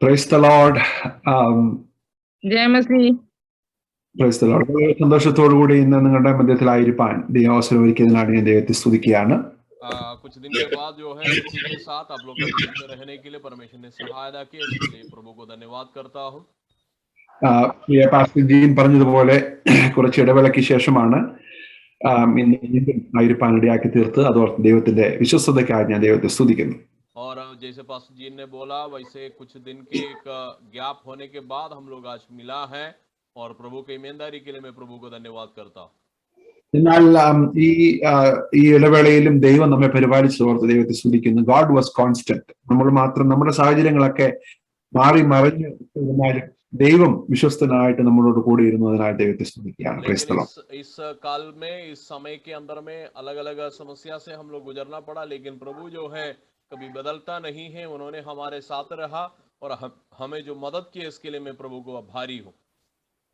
Praise the Lord. जय मसीह. Praise the Lord. വളരെ സന്തോഷത്തോടുകൂടി ഇന്ന് നിങ്ങളുടെ മധ്യത്തിലായിരിക്കാൻ ദൈവം അവസരം ഒരുക്കിയതിനാണ് ഞാൻ ദൈവത്തെ സ്തുതിക്കുകയാണ്. कुछ दिन के बाद जो है इसी के साथ आप लोग का बीच में रहने के लिए परमेश्वर ने सहायता की, इसके लिए प्रभु को धन्यवाद करता हूँ. പാസ്റ്റർ ജീൻ പറഞ്ഞതുപോലെ കുറച്ച് ഇടവേളയ്ക്ക് ശേഷമാണ് ഇന്ന് ആയിരിക്കാൻ ഇടയാക്കി തീർത്ത് അതോർത്ത് ദൈവത്തിന്റെ വിശ്വസ്തതയ്ക്കായി ഞാൻ ദൈവത്തെ സ്തുതിക്കുന്നു. और जैसे पास्टर जी ने बोला वैसे कुछ दिन के एक गैप होने के बाद हम लोग आज मिला है और प्रभु की ईमानदारी के लिए मैं प्रभु को धन्यवाद करता हूँ. എന്നാൽ ഈ ഇടവേളയിലും ദൈവം നമ്മെ പരിപാലിച്ചതോർത്ത് ദൈവത്തെ സ്തുതിക്കുന്നു. God was constant. നമ്മൾ മാത്രം നമ്മുടെ സാഹചര്യങ്ങളൊക്കെ മാറി മറിഞ്ഞു ഇരുന്നാലും ദൈവം വിശ്വസ്തനായിട്ട് നമ്മളോട് കൂടി ഇരുന്നതിനായി ദൈവത്തെ സ്തുതിക്കുകയാണ്. Price the Lord. इस काल में इस समय के अंदर में अलग अलग समस्या से हम लोग गुजरना पड़ा, लेकिन प्रभु जो है कभी बदलता नहीं है. उन्होंने हमारे साथ रहा और हमें जो मदद की इसके लिए मैं प्रभु को आभारी हूँ.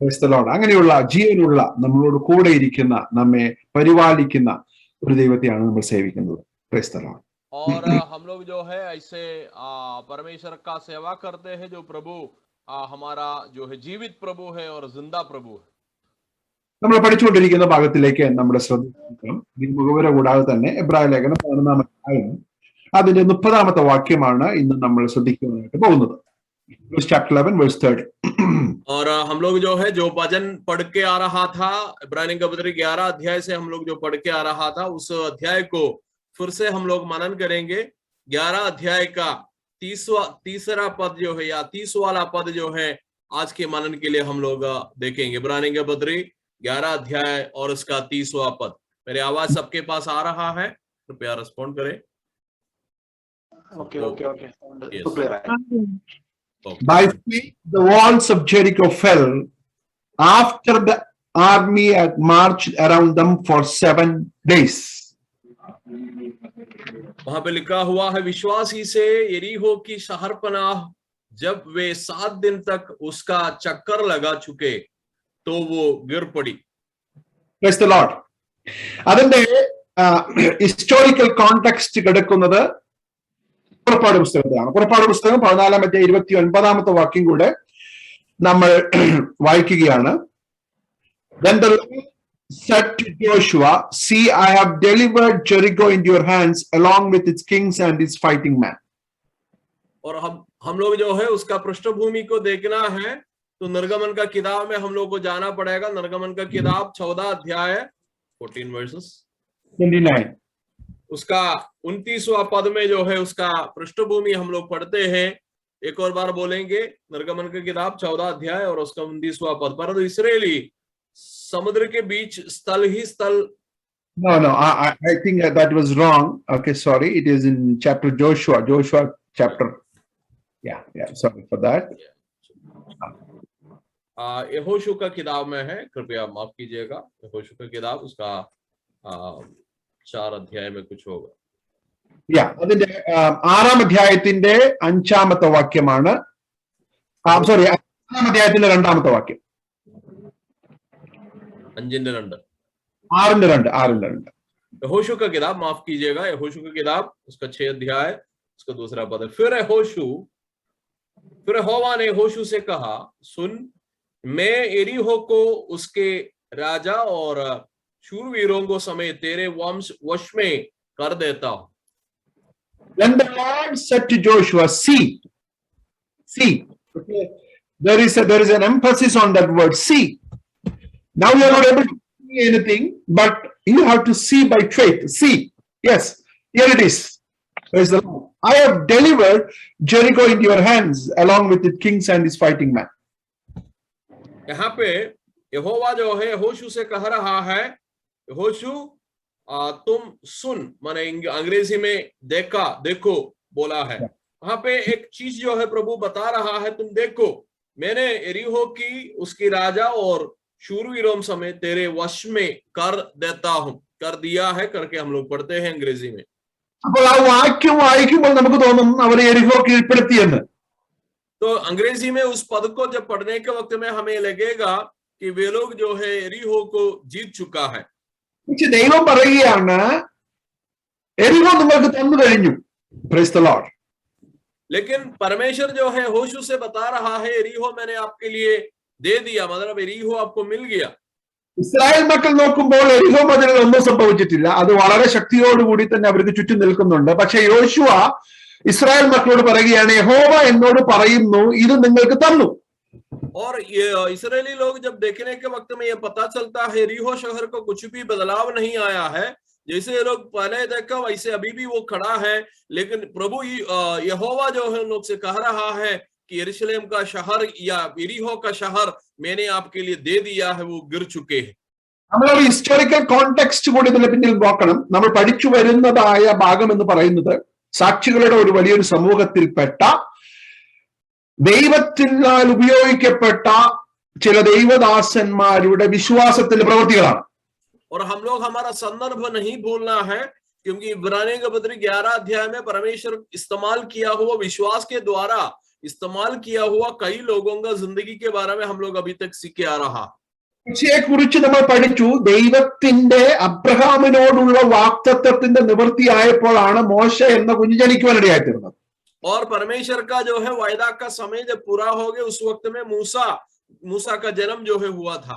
Price the Lord. അങ്ങനെയുള്ള ജീവനുള്ള നമ്മളോട് കൂടെ ഇരിക്കുന്ന നമ്മെ പരിപാലിക്കുന്ന ഒരു ദൈവത്തെയാണ് നമ്മൾ സേവിക്കുന്നത്. Price the Lord. और हम लोग जो है ऐसे परमेश्वर का सेवा करते हैं जो प्रभु हमारा जो है जीवित प्रभु है और जिंदा प्रभु है. നമ്മൾ പഠിച്ചുകൊണ്ടിരിക്കുന്ന ഭാഗത്തിലേക്ക് നമ്മുടെ ശ്രദ്ധ മുഖവര കൂടാതെ തന്നെ എബ്രായ ലേഖനം 11-ാം അധ്യായം അതിന്റെ 30-ാമത്തെ വാക്യമാണ് ഇന്ന് നമ്മൾ ശ്രദ്ധിക്കാനായിട്ട് പോകുന്നത്. Chapter 11 verse 30. और हम लोग जो है जो वचन पढ़ के आ रहा था इब्रानियों का पत्री 11 अध्याय से हम लोग जो पढ़ के आ रहा था उस अध्याय को फिर से हम लोग मनन करेंगे. 11 अध्याय का तीसरा पद जो है या 30 वाला पद जो है आज के मनन के लिए हम लोग देखेंगे. इब्रानियों का पत्री 11 अध्याय और उसका 30वां पद. मेरी आवाज सबके पास आ रहा है? कृपया रिस्पॉन्ड करें. Okay. Yes. By faith, the walls of Jericho fell after the army had marched around them for 7 days. वहां पे लिखा हुआ है विश्वास ही से यरीहो की शहरपनाह जब वे 7 दिन तक उसका चक्कर लगा चुके तो वो गिर पड़ी. Praise the Lord. അതിന്റെ ഹിസ്റ്റോറിക്കൽ കോണ്ടെക്സ്റ്റ് കിടക്കുന്നത് പുറപ്പാട് പുസ്തകത്തിലാണ്. പുറപ്പാട് പുസ്തകം 14-ാം അധ്യായം 29-ാമത്തെ വാക്യം കൂടെ നമ്മൾ വായിക്കുകയാണ്. Then the Lord said to Joshua, see, I have delivered Jericho into your hands along with its kings and its fighting men. और हम लोग जो है उसका पृष्ठभूमि को देखना है तो निर्गमन का किताब में हम लोग को जाना पड़ेगा. निर्गमन का किताब 14 अध्याय 14 वर्सेस 29. उसका 29वां पद में जो है उसका पृष्ठभूमि हम लोग पढ़ते हैं. एक और बार बोलेंगे निर्गमन का किताब 14 अध्याय और उसका 29वां पद. परंतु इसराइली समुद्र के बीच स्थल ही स्थल. No, I think that was wrong. Okay, sorry. It is in chapter Joshua chapter. Yeah, sorry for that. यहोशू का किताब में है, कृपया माफ कीजिएगा. यहोशू का किताब उसका 4 अध्याय में कुछ होगा. അതിന്റെ 6-ാം അധ്യായത്തിന്റെ 5-ാമത്തെ വാക്യമാണ്. സോറി, 6-ാം അധ്യായത്തിന്റെ 2-ാമത്തെ വാക്യം. 5-2 6-2 यहोशू का किताब, माफ कीजिएगा, यहोशू का किताब उसका 6 अध्याय उसका 2रा पद है. फिर यहोवा ने यहोशू से कहा, सुन, मैं यरीहो को उसके राजा और शूरवीरों को समेत तेरे वश में कर देता हूं. Then the Lord said to Joshua, see. Okay. There is an emphasis on that word, see. Now you are not able to see anything, but you have to see by faith. See, yes, here it is. Praise the Lord. I have delivered Jericho into your hands along with its kings and its fighting men. यहाँ पे यहोवा जो है यहोशू से कह रहा है, यहोशू तुम सुन, माने अंग्रेजी में देखो बोला है. वहां पे एक चीज जो है प्रभु बता रहा है, तुम देखो, मैंने यरीहो की उसकी राजा और शूरवीरों समेत तेरे वश में कर देता हूं. कर दिया है करके हम लोग पढ़ते हैं अंग्रेजी में. അപ്പോൾ ആ വാക്യം വായിക്കുമ്പോൾ നമുക്ക് തോന്നും അവർ യെരിഹോ കീഴ്പ്പെടുത്തിയെന്ന്. तो अंग्रेजी में उस पद को जब पढ़ने के वक्त में हमें लगेगा कि वे लोग जो है यरीहो को जीत चुका है. പക്ഷെ ദൈവം പറയുകയാണ് യെരിഹോ നിങ്ങൾക്ക് തന്നു കഴിഞ്ഞു. Praise the Lord. लेकिन परमेश्वर जो है होशू से बता रहा है एरीहो मैंने आपके लिए दे दिया, मतलब एरीहो आपको मिल गया। ഇസ്രായേൽ മക്കൾ നോക്കുമ്പോൾ എരിഹോ മതിലിൽ ഒന്നും സംഭവിച്ചിട്ടില്ല. അത് വളരെ ശക്തിയോടുകൂടി തന്നെ അവർക്ക് ചുറ്റും നിൽക്കുന്നുണ്ട്. പക്ഷെ യോശുവ ഇസ്രായേൽ മക്കളോട് പറയുകയാണ്, യഹോവ എന്നോട് പറയുന്നു ഇത് നിങ്ങൾക്ക് തന്നു. और ये इस्राएली लोग जब देखने के वक्त में ये पता चलता है एरीहो शहर को कुछ भी बदलाव नहीं आया है, जैसे ये लोग पहले देखा वैसे अभी भी वो खड़ा है, लेकिन प्रभु यहोवा जो है उन लोग से कह रहा है कि यरूशलेम का शहर या एरीहो का शहर मैंने आपके लिए दे दिया है, वो गिर चुके हैं। നമ്മളൊരു ഹിസ്റ്റോറിക്കൽ കോണ്ടെക്സ്റ്റ് കൂടി ഇതിന് പിന്നിൽ നോക്കണം. നമ്മൾ പഠിച്ചു വരുന്നതായ ഭാഗം എന്ന് പറയുന്നത് സാക്ഷികളുടെ ഒരു വലിയൊരു സമൂഹത്തിൽപ്പെട്ട ദൈവത്തിനാൽ ഉപയോഗിക്കപ്പെട്ട ചില ദൈവദാസന്മാരുടെ വിശ്വാസത്തിന്റെ പ്രവൃത്തികളാണ്. और हम लोग हमारा संदर्भ नहीं भूलना है, क्योंकि इब्रानियों के पत्री 11 अध्याय में परमेश्वर इस्तेमाल किया हुआ विश्वास के द्वारा इस्तेमाल किया हुआ कई लोगों का जिंदगी के बारे में हम लोग अभी तक सीखे आ रहा। മോശയെ കുറിച്ച് നമ്മൾ പഠിച്ചു. ദൈവത്തിന്റെ അബ്രഹാമിനോടുള്ള വാഗ്ദത്തത്തിന്റെ നിവൃത്തിയായപ്പോഴാണ് മോശ എന്ന കുഞ്ഞ് ജനിക്കുവാനിടയായി തീർന്നത്. और परमेश्वर का जो है वायदा का समय जब पूरा हो गया उस वक्त में मूसा का जन्म जो है हुआ था।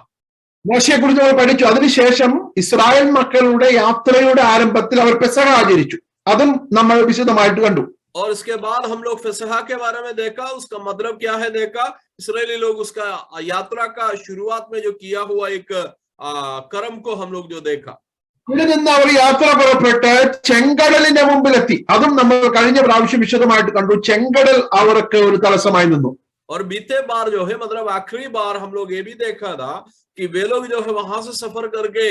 മോശയെ കുറിച്ച് നമ്മൾ പഠിച്ചു. അതിനുശേഷം ഇസ്രായേൽ മക്കളുടെ യാത്രയുടെ ആരംഭത്തിൽ അവർ പെസഹ ആചരിച്ചു. അതും നമ്മൾ വിശദമായിട്ട് കണ്ടു. और इसके बाद हम लोग फसहा के बारे में देखा, उसका मतलब क्या है देखा। इस्राएली लोग उसका यात्रा का शुरुआत में जो किया हुआ एक कर्म को हम लोग जो देखा। ഇവിടെ നിന്ന് അവർ യാത്ര പുറപ്പെട്ട് ചെങ്കടലിന്റെ മുമ്പിലെത്തി. അതും നമ്മൾ കഴിഞ്ഞ പ്രാവശ്യം വിശദമായിട്ട് കണ്ടു. ചെങ്കടൽ അവർക്ക് ഒരു തടസ്സമായി നിന്നു. और बीते बार जो है मतलब आखिरी बार हम लोग ये भी देखा था कि वे लोग जो है वहां से सफर करके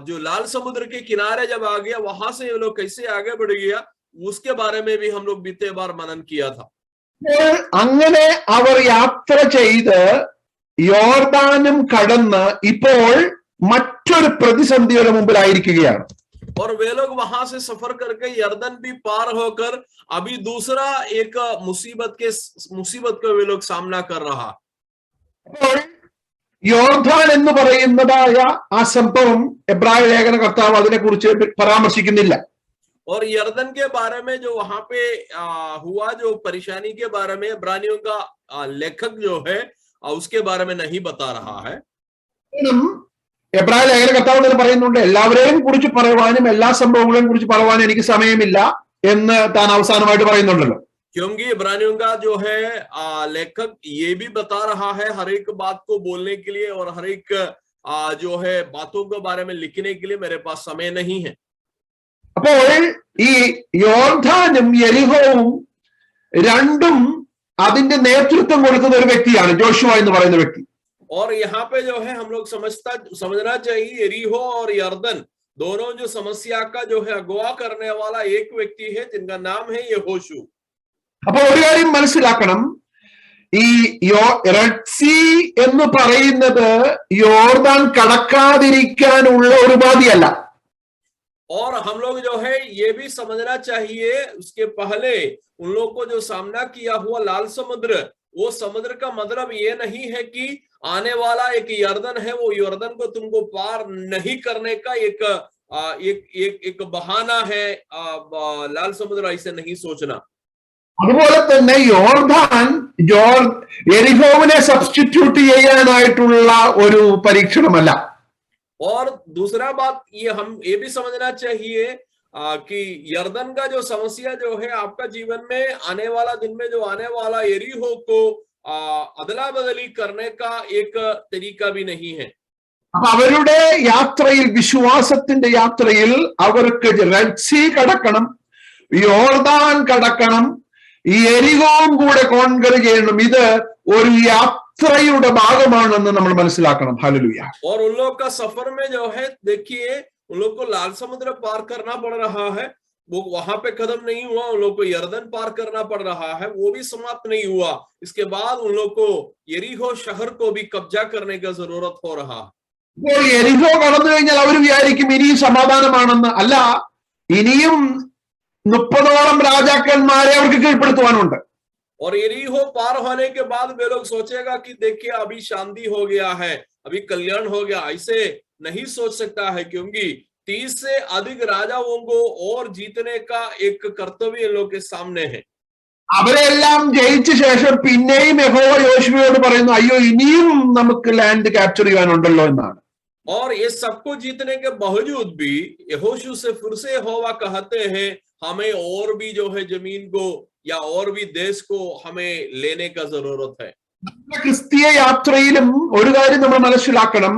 जो लाल समुद्र के किनारे जब आ गया, वहां से ये लोग कैसे आगे बढ़ गया उसके बारे में भी हम लोग बीते बार मनन किया था। അങ്ങനെ അവർ യാത്ര ചെയ്ത് യോർദാനും കടന്ന് ഇപ്പോൾ മറ്റൊരു പ്രതിസന്ധിയുടെ മുമ്പിലായിരിക്കുകയാണ്. और वे लोग वहां से सफर करके यर्दन भी पार होकर अभी दूसरा एक मुसीबत को वे लोग सामना कर रहा। അപ്പോൾ യോർദാൻ എന്ന് പറയുന്നതായ ആ സംഭവം എബ്രായ ലേഖന കർത്താവ് അതിനെക്കുറിച്ച് പരാമർശിക്കുന്നില്ല. और यर्दन के बारे में जो वहां पे हुआ जो परेशानी के बारे में इब्रानियों का लेखक जो है उसके बारे में नहीं बता रहा है। എബ്രായ ലേഖന കർത്താവ് തന്നെ പറയുന്നുണ്ട്, എല്ലാവരെയും കുറിച്ച് പറയുവാനും എല്ലാ സംഭവങ്ങളെയും കുറിച്ച് പറയുവാനും എനിക്ക് സമയമില്ല എന്ന് താൻ അവസാനമായിട്ട് പറയുന്നുണ്ടല്ലോ. क्योंकि इब्रानियों का जो है लेखक ये भी बता रहा है हर एक बात को बोलने के लिए और हर एक जो है बातों के बारे में लिखने के लिए मेरे पास समय नहीं है। അപ്പോൾ ഈ യോർദാനും യെരിഹോവും രണ്ടും അതിന്റെ നേതൃത്വം കൊടുക്കുന്ന ഒരു വ്യക്തിയാണ് ജോഷുവ എന്ന് പറയുന്ന വ്യക്തി. और यहाँ पे जो है हम लोग समझना चाहिए एरीहो और यर्दन दोनों जो समस्या का जो है अगवा करने वाला एक व्यक्ति है जिनका नाम है यहोशू। അപ്പോൾ ഒരു കാര്യം മനസ്സിലാക്കണം, ഈ റെഡ് സീ എന്ന് പറയുന്നത് യോർദാൻ കടക്കാതിരിക്കാനുള്ള ഒരു ഉപാധിയല്ല. और हम लोग जो है ये भी समझना चाहिए उसके पहले उन लोग को जो सामना किया हुआ लाल समुद्र, वो समुद्र का मतलब ये नहीं है कि आने वाला एक यर्दन है, वो यर्दन को तुमको पार नहीं करने का एक बहाना है। लाल समुद्र ऐसे नहीं सोचना। അതുപോലെ തന്നെ യോർദാൻ യെരിഹോവിനെ സബ്സ്റ്റിറ്റ്യൂട്ട് ചെയ്യാനായിട്ടുള്ള ഒരു പരീക്ഷണമല്ല. और दूसरा बात हम ये भी समझना चाहिए कि यर्दन का जो समस्या जो है आपका जीवन में आने वाला दिन में जो आने वाला एरीहो को अदला बदली करने का एक तरीका भी नहीं है। അപ്പൊ അവരുടെ യാത്രയിൽ, വിശ്വാസത്തിന്റെ യാത്രയിൽ അവർക്ക് റെഡ് സീ കടക്കണം, യോർദാൻ കടക്കണം, ഈ എരിഹോവും കൂടെ കോൺകർ ചെയ്യണം. ഇത് ഒരു യാത്രയുടെ ഭാഗമാണെന്ന് നമ്മൾ മനസ്സിലാക്കണം. ഹല്ലേലൂയ. और उन लोग का सफर में जो है देखिए उन लोग को लाल समुद्र पार करना पड़ रहा है, वो वहां पे खत्म नहीं हुआ, उन लोग को यर्दन पार करना पड़ रहा है, वो भी समाप्त नहीं हुआ। इसके बाद उन लोग को यरीहो शहर को भी कब्जा करने का जरूरत हो रहा। ഇപ്പോൾ എരിഹോ കടന്നു കഴിഞ്ഞാൽ അവർ വിചാരിക്കും ഇനിയും സമാധാനമാണെന്ന്. അല്ല, ഇനിയും 30ഓളം രാജാക്കന്മാരെ അവർക്ക് കീഴ്പ്പെടുത്തുവാനുണ്ട്. और यरीहो पार होने के बाद वे लोग सोचेगा कि देखिए अभी शांति हो गया है, अभी कल्याण हो गया, ऐसे नहीं सोच सकता है, क्योंकि 30 से अधिक राजाओं को और जीतने का एक कर्तव्य इन लोग के सामने है। അവരെല്ലാം ജയിച്ച ശേഷം പിന്നെയും യഹോവ യോശുവയോട് പറയുന്നു, അയ്യോ ഇനിയും നമുക്ക് ലാൻഡ് ക്യാപ്ചർ ചെയ്യാനുണ്ടല്ലോ എന്നാണ്. और ये सबको जीतने के बावजूद भी यहोशू से फिर से यहोवा कहते हैं हमें और भी जो है जमीन को या और भी देश को हमें लेने का जरूरत है. ക്രിസ്തീയ യാത്രയിലും ഒരു കാര്യം നമ്മൾ മനസ്സിലാക്കണം,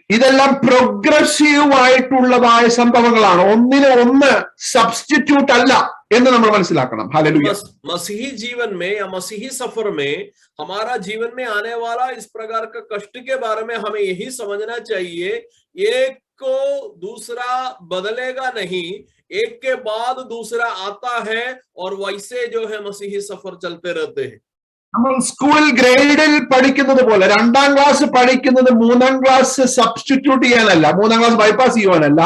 ഇതെല്ലാം പ്രോഗ്രസീവ് ആയിട്ടുള്ളതായ സംഭവങ്ങളാണ്, ഒന്നിന് ഒന്ന് സബ്സ്റ്റിറ്റ്യൂട്ട് അല്ല എന്ന് നമ്മൾ മനസ്സിലാക്കണം. ഹല്ലേലൂയ. मसीही जीवन में या मसीही सफर में हमारा जीवन में आने वाला इस प्रकार का कष्ट के बारे में हमें यही समझना चाहिए, एक को दूसरा बदलेगा नहीं, एक के बाद दूसरा आता है और वैसे जो है मसीही सफर चलते रहते हैं. നമ്മൾ സ്കൂൾ ഗ്രേഡിൽ പഠിക്കുന്നത് പോലെ 2ാം ക്ലാസ് പഠിക്കുന്നത് 3ാം ക്ലാസ് സബ്സ്റ്റിറ്റ്യൂട്ട് ചെയ്യാനല്ല, 3ാം ക്ലാസ് ബൈപ്പാസ് ചെയ്യുവാനല്ല,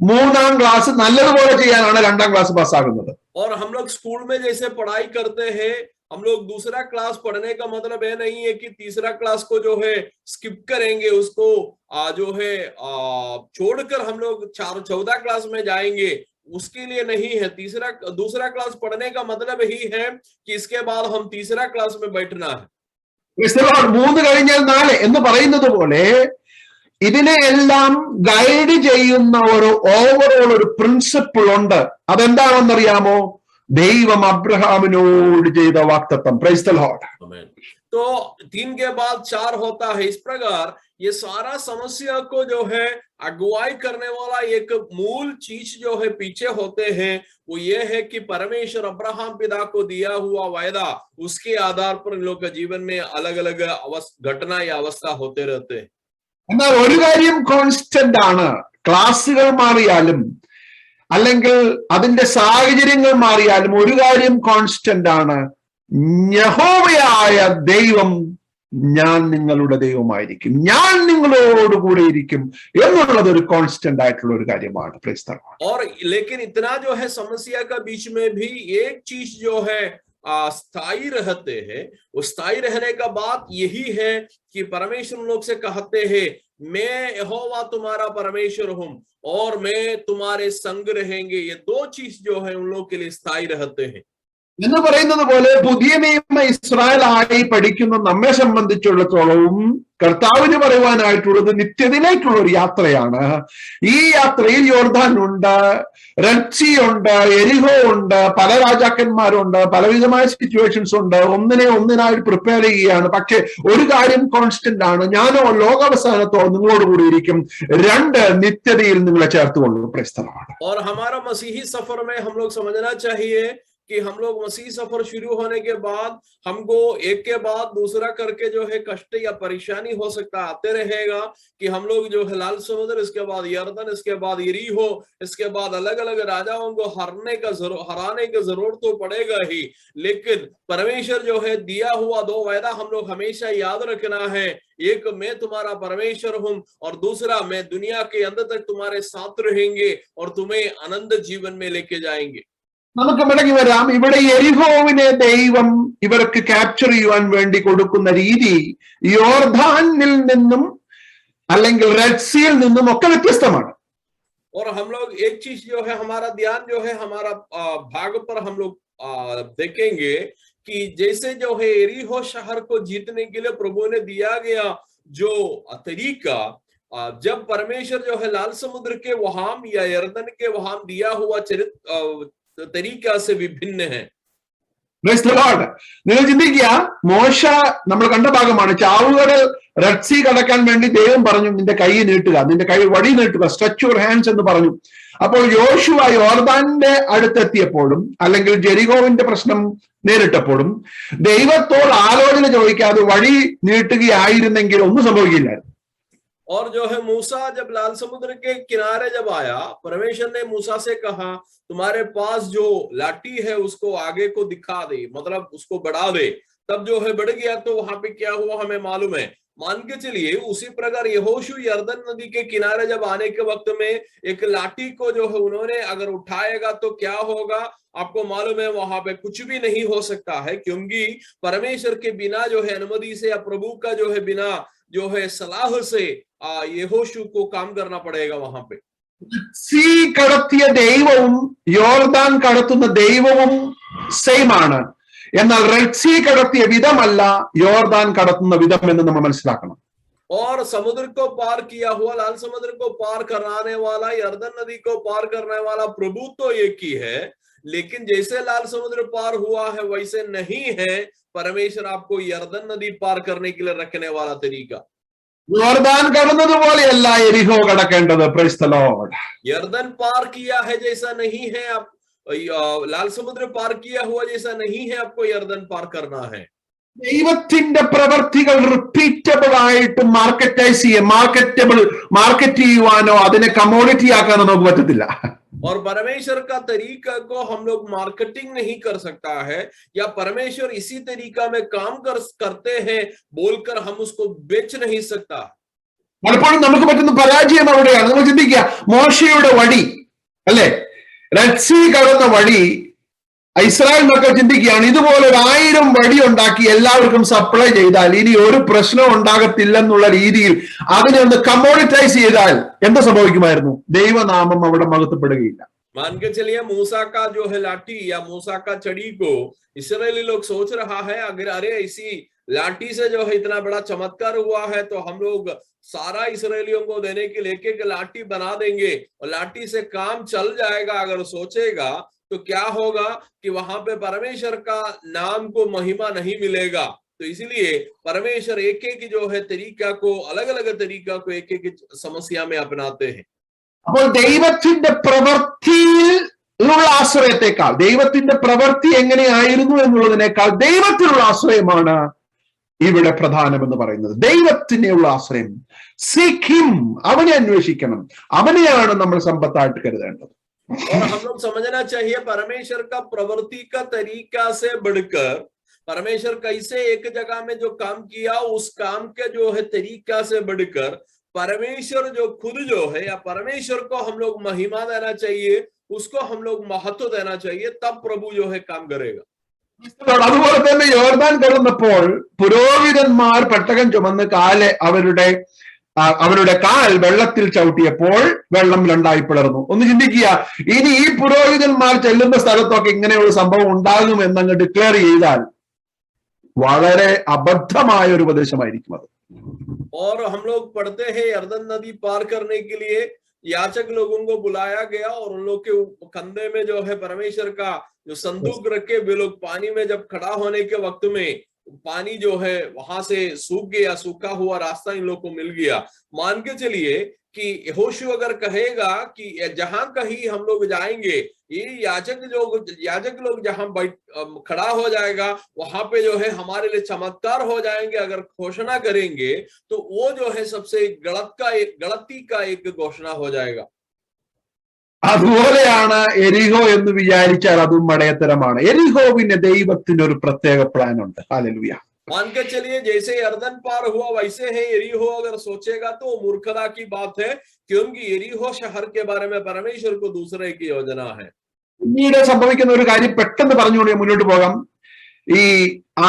3ാം ക്ലാസ് നല്ലതുപോലെ ചെയ്യാനാണ് 2ാം ക്ലാസ് പാസ്സാകുന്നത്. और हम लोग स्कूल में जैसे पढ़ाई करते हैं, हम लोग दूसरा क्लास पढ़ने का मतलब ये नहीं है कि तीसरा क्लास को जो है स्किप करेंगे, उसको जो है छोड़कर हम लोग 14 क्लास में जाएंगे, उसके लिए नहीं है. दूसरा क्लास पढ़ने का मतलब यही है कि इसके बाद हम तीसरा क्लास में बैठना है. 3 കഴിഞ്ഞാൽ 4 എന്ന് പറയുന്നത് പോലെ ഇതിനെ എല്ലാം ഗൈഡ് ചെയ്യുന്ന ഒരു ഓവറോൾ ഒരു പ്രിൻസിപ്പിൾ ഉണ്ട്. അതെന്താണെന്നറിയാമോ? ദൈവം അബ്രഹാമിനോട് ചെയ്ത വാഗ്ദത്തം. Price the Lord. तो 3 के बाद 4 होता है. इस प्रकार ये सारा समस्या को जो है अगुवाई करने वाला एक मूल चीज जो है पीछे होते हैं, वो ये है कि परमेश्वर अब्राहम पिता को दिया हुआ वायदा, उसके आधार पर इन लोग के जीवन में अलग अलग घटना या अवस्था होते रहते हैं. എന്നാൽ ഒരു കാര്യം കോൺസ്റ്റന്റ് ആണ്, ക്ലാസ്സുകൾ മാറിയാലും അല്ലെങ്കിൽ അതിന്റെ സാഹചര്യങ്ങൾ മാറിയാലും ഒരു കാര്യം കോൺസ്റ്റന്റ് ആണ്, യഹോവയായ ദൈവം ഞാൻ നിങ്ങളുടെ ദൈവമായിരിക്കും, ഞാൻ നിങ്ങളോട് കൂടെ ഇരിക്കും എന്നുള്ളത് ഒരു കോൺസ്റ്റന്റ് ആയിട്ടുള്ള ഒരു കാര്യമാണ്. Price the Lord. और लेकिन इतना जो है समस्या का बीच में भी एक चीज जो है स्थायी रहते हैं, वो स्थायी रहने का बात यही है कि परमेश्वर लोग से कहते हैं मैं यहोवा तुम्हारा परमेश्वर हूं और मैं तुम्हारे संग रहेंगे. ये 2 चीज जो है उन लोग के लिए स्थायी रहते हैं. എന്ന് പറയുന്നത് പോലെ പുതിയ നിയമ ഇസ്രായേലായി പഠിക്കുന്ന നമ്മെ സംബന്ധിച്ചിടത്തോളവും കർത്താവിന് പറയുവാനായിട്ടുള്ളത് നിത്യതയിലേക്കുള്ള ഒരു യാത്രയാണ്. ഈ യാത്രയിൽ യോർദാൻ ഉണ്ട്, റെഡ് സീ ഉണ്ട്, എരിഹോ ഉണ്ട്, പല രാജാക്കന്മാരുണ്ട്, പലവിധമായ സിറ്റുവേഷൻസ് ഉണ്ട്. ഒന്നിനായിട്ട് പ്രിപ്പയർ ചെയ്യുകയാണ്. പക്ഷെ ഒരു കാര്യം കോൺസ്റ്റന്റ് ആണ്, ഞാനോ ലോകാവസാനത്തോളം നിങ്ങളോട് കൂടി ഇരിക്കും. 2 നിത്യതയിൽ നിങ്ങളെ ചേർത്തുകൊള്ളു. Price the Lord. और हमारा मसीही सफर में हम लोग समझना चाहिए कि हम लोग मसीह सफर शुरू होने के बाद हमको एक के बाद दूसरा करके जो है कष्ट या परेशानी हो सकता आते रहेगा, कि हम लोग जो है लाल समुद्र, इसके बाद यरदन, इसके बाद यरीहो, इसके बाद अलग अलग राजाओं को हराने का जरूरत तो पड़ेगा ही. लेकिन परमेश्वर जो है दिया हुआ 2 वायदा हम लोग हमेशा याद रखना है. एक मैं तुम्हारा परमेश्वर हूं और दूसरा मैं दुनिया के अंत तक तुम्हारे साथ रहेंगे और तुम्हें आनंद जीवन में लेके जाएंगे. നമുക്ക് മടങ്ങി വരാം. ഇവിടെ എരിഹോവിനെ ദൈവം ഇവർക്ക് ക്യാപ്ചർ ചെയ്യുവാൻ വേണ്ടി കൊടുക്കുന്ന രീതി യോർദാനിൽ നിന്നും അല്ലെങ്കിൽ റെഡ് സീയിൽ നിന്നും ഒക്കെ വ്യത്യസ്തമാണ്. और हम लोग एक चीज जो है हमारा ध्यान जो है हमारा भाग पर हम लोग देखेंगे कि जैसे जो है एरीहो शहर को जीतने के लिए प्रभु ने दिया गया जो तरीका, जब परमेश्वर जो है लाल समुद्र के वहां या यरदन के वहां दिया हुआ तरीका से विभिन्न है. Price the Lord. നിങ്ങൾ ചിന്തിക്കുക, മോശ നമ്മൾ കണ്ട ഭാഗമാണ്, ചാവുകടൽ റെഡ് സീ കടക്കാൻ വേണ്ടി ദൈവം പറഞ്ഞു നിന്റെ കൈ നീട്ടുക, നിന്റെ കൈ വടി നീട്ടുക, സ്ട്രെച്ച് യുവർ ഹാൻഡ്സ് എന്ന് പറഞ്ഞു. അപ്പോൾ യോശുവ യോർദാന്റെ അടുത്തെത്തിയപ്പോഴും അല്ലെങ്കിൽ ജെരിഗോവിന്റെ പ്രശ്നം നേരിട്ടപ്പോഴും ദൈവത്തോട് ആലോചന ചോദിക്കാതെ വഴി നീട്ടുകയായിരുന്നെങ്കിൽ ഒന്നും സംഭവിക്കില്ലായിരുന്നു. और जो है मूसा जब लाल समुद्र के किनारे जब आया, परमेश्वर ने मूसा से कहा तुम्हारे पास जो लाठी है उसको आगे को दिखा दे, मतलब उसको बढ़ा दे. तब जो है बढ़ गया. तो वहां पे क्या हुआ हमें मालूम है. मान के चलिए उसी प्रकार यहोशू यरदन नदी के किनारे जब आने के वक्त में एक लाठी को जो है उन्होंने अगर उठाएगा तो क्या होगा आपको मालूम है, वहां पे कुछ भी नहीं हो सकता है, क्योंकि परमेश्वर के बिना जो है अनुमति से या प्रभु का जो है बिना जो है सलाह से यहोशू को काम करना पड़ेगा वहां पे. സീ കടത്തിയ ദൈവവും യോർദാൻ കടത്തുന്ന ദൈവവും സെയിം ആണ്. എന്നാൽ റെഡ് സീ കടത്തിയ വിധമല്ല യോർദാൻ കടത്തുന്ന വിധം എന്ന് നമ്മൾ മനസ്സിലാക്കണം. और समुद्र को पार किया हुआ, लाल समुद्र को पार कराने वाला, यर्दन नदी को पार करने वाला प्रभु तो एक ही है, लेकिन जैसे लाल समुद्र पार हुआ है वैसे नहीं है परमेश्वर आपको यर्दन नदी पार करने के लिए रखने वाला तरीका. യോർദാൻ കടന്നതുപോലെയല്ല എരിഹോ കടക്കേണ്ടത്. Praise the lord. यर्दन पार किया है जैसा नहीं है आप, लाल समुद्र पार किया हुआ जैसा नहीं है आपको यर्दन पार करना है. ദൈവത്തിന്റെ പ്രവർത്തികൾ റിപ്പീറ്റബിൾ ആയിട്ട് മാർക്കറ്റ് ചെയ്യുവാനോ അതിനെ കമോഡിറ്റി ആക്കാനോ നമുക്ക് പറ്റത്തില്ല. और परमेश्वर का तरीका को हम लोग मार्केटिंग नहीं कर सकता है, या परमेश्वर इसी तरीका में काम करते हैं बोलकर हम उसको बेच नहीं सकता. പലപ്പോഴും നമുക്ക് പറ്റുന്ന പരാജയം അവിടെയാണ്. നമ്മൾ ചിന്തിക്കുക, മോശയുടെ വഴി അല്ലെ, റെഡ് സീ കടന്ന വഴി, ഇസ്രായേൽ മക്കൾ ചിന്തിക്കുകയാണ് ഇതുപോലെ 1000 വഴി ഉണ്ടാക്കി എല്ലാവർക്കും സപ്ലൈ ചെയ്താൽ ഇനി ഒരു പ്രശ്നവും ഉണ്ടാകത്തില്ലെന്നുള്ള രീതിയിൽ അതിനെ ഒന്ന് കമ്മോഡിറ്റൈസ് ചെയ്താൽ എന്ത് സംഭവിക്കുമായിരുന്നു? ദൈവനാമം അവിടെ മഹത്വപ്പെടുകയില്ല. मान के चलिए मूसा का जो है लाठी या मूसा का छड़ी को इस्राएली लोग सोच रहा है अगर अरे इसी लाठी से जो है इतना बड़ा चमत्कार हुआ है तो हम लोग सारा इस्राएलियों को देने के लिए एक लाठी बना देंगे और लाठी से काम चल जाएगा. अगर सोचेगा तो क्या होगा कि वहां पे परमेश्वर का नाम को महिमा नहीं मिलेगा. तो इसलिए परमेश्वर एक एक जो है तरीका को, अलग अलग तरीका को एक एक समस्या में अपनाते हैं. അപ്പോൾ ദൈവത്തിന്റെ പ്രവൃത്തിയിലുള്ള ആശ്രയത്തെക്കാൾ, ദൈവത്തിന്റെ പ്രവൃത്തി എങ്ങനെയായിരുന്നു എന്നുള്ളതിനേക്കാൾ ദൈവത്തിലുള്ള ആശ്രയമാണ് ഇവിടെ പ്രധാനമെന്ന് പറയുന്നത്. ദൈവത്തിനുള്ള ആശ്രയം, സീക്ക് ഹിം, അവനെ അന്വേഷിക്കണം, അവനെയാണ് നമ്മൾ സമ്പത്തായിട്ട് കരുതേണ്ടത്. और हम लोग समझना चाहिए परमेश्वर का प्रवृत्ति का तरीका से बढ़कर परमेश्वर कैसे एक जगह में जो काम किया उस काम के जो है तरीका से बढ़कर परमेश्वर जो खुद जो है या परमेश्वर को हम लोग महिमा देना चाहिए, उसको हम लोग महत्व देना चाहिए, तब प्रभु जो है काम करेगा. അതുപോലെ തന്നെ യോർദാൻ കടന്നപ്പോൾ പുരോഹിതന്മാർ പെട്ടകം ചുമന്ന് അവരുടെ കാൽ വെള്ളത്തിൽ ചവിട്ടിയപ്പോൾ വെള്ളം രണ്ടായി പിളർന്നു. ഒന്ന് ചിന്തിക്കുക, ഇനി ഈ പുരോഹിതന്മാർ ചെല്ലുന്ന സ്ഥലത്തൊക്കെ ഇങ്ങനെയുള്ള സംഭവം ഉണ്ടാകും എന്നങ്ങ് ഡിക്ലെയർ ചെയ്താൽ വളരെ അബദ്ധമായ ഒരു ഉപദേശമായിരിക്കും അത്. और हम लोग पढ़ते हैं यर्दन नदी पार करने के लिए याचक लोगों को बुलाया गया और उन लोग के कंधे में जो है परमेश्वर का जो संदूक रखे, वे लोग पानी में जब खड़ा होने के वक्त में पानी जो है वहां से सूख गया, सूखा हुआ रास्ता इन लोग को मिल गया. मान के चलिए कि यहोशू अगर कहेगा कि जहां कहीं हम लोग जाएंगे, ये याजक लोग जहां खड़ा हो जाएगा वहां पे जो है हमारे लिए चमत्कार हो जाएंगे, अगर घोषणा करेंगे तो वो जो है सबसे गलती का एक घोषणा हो जाएगा. അതുപോലെയാണ് എരിഹോ എന്ന് വിചാരിച്ചാൽ അതും മടയത്തരമാണ്. എരിഹോവിന് ദൈവത്തിന് ഒരു പ്രത്യേക പ്ലാൻ ഉണ്ട്. ഹല്ലേലൂയ. मान के चलिए जैसे यर्दन पार हुआ वैसे है एरीहो, अगर सोचेगा तो मूर्खता की बात है, क्योंकि एरीहो शहर के बारे में परमेश्वर को दूसरे की योजना है. പിന്നീട് സംഭവിക്കുന്ന ഒരു കാര്യം പെട്ടെന്ന് പറഞ്ഞുകൊണ്ട് മുന്നോട്ട് പോകാം. ഈ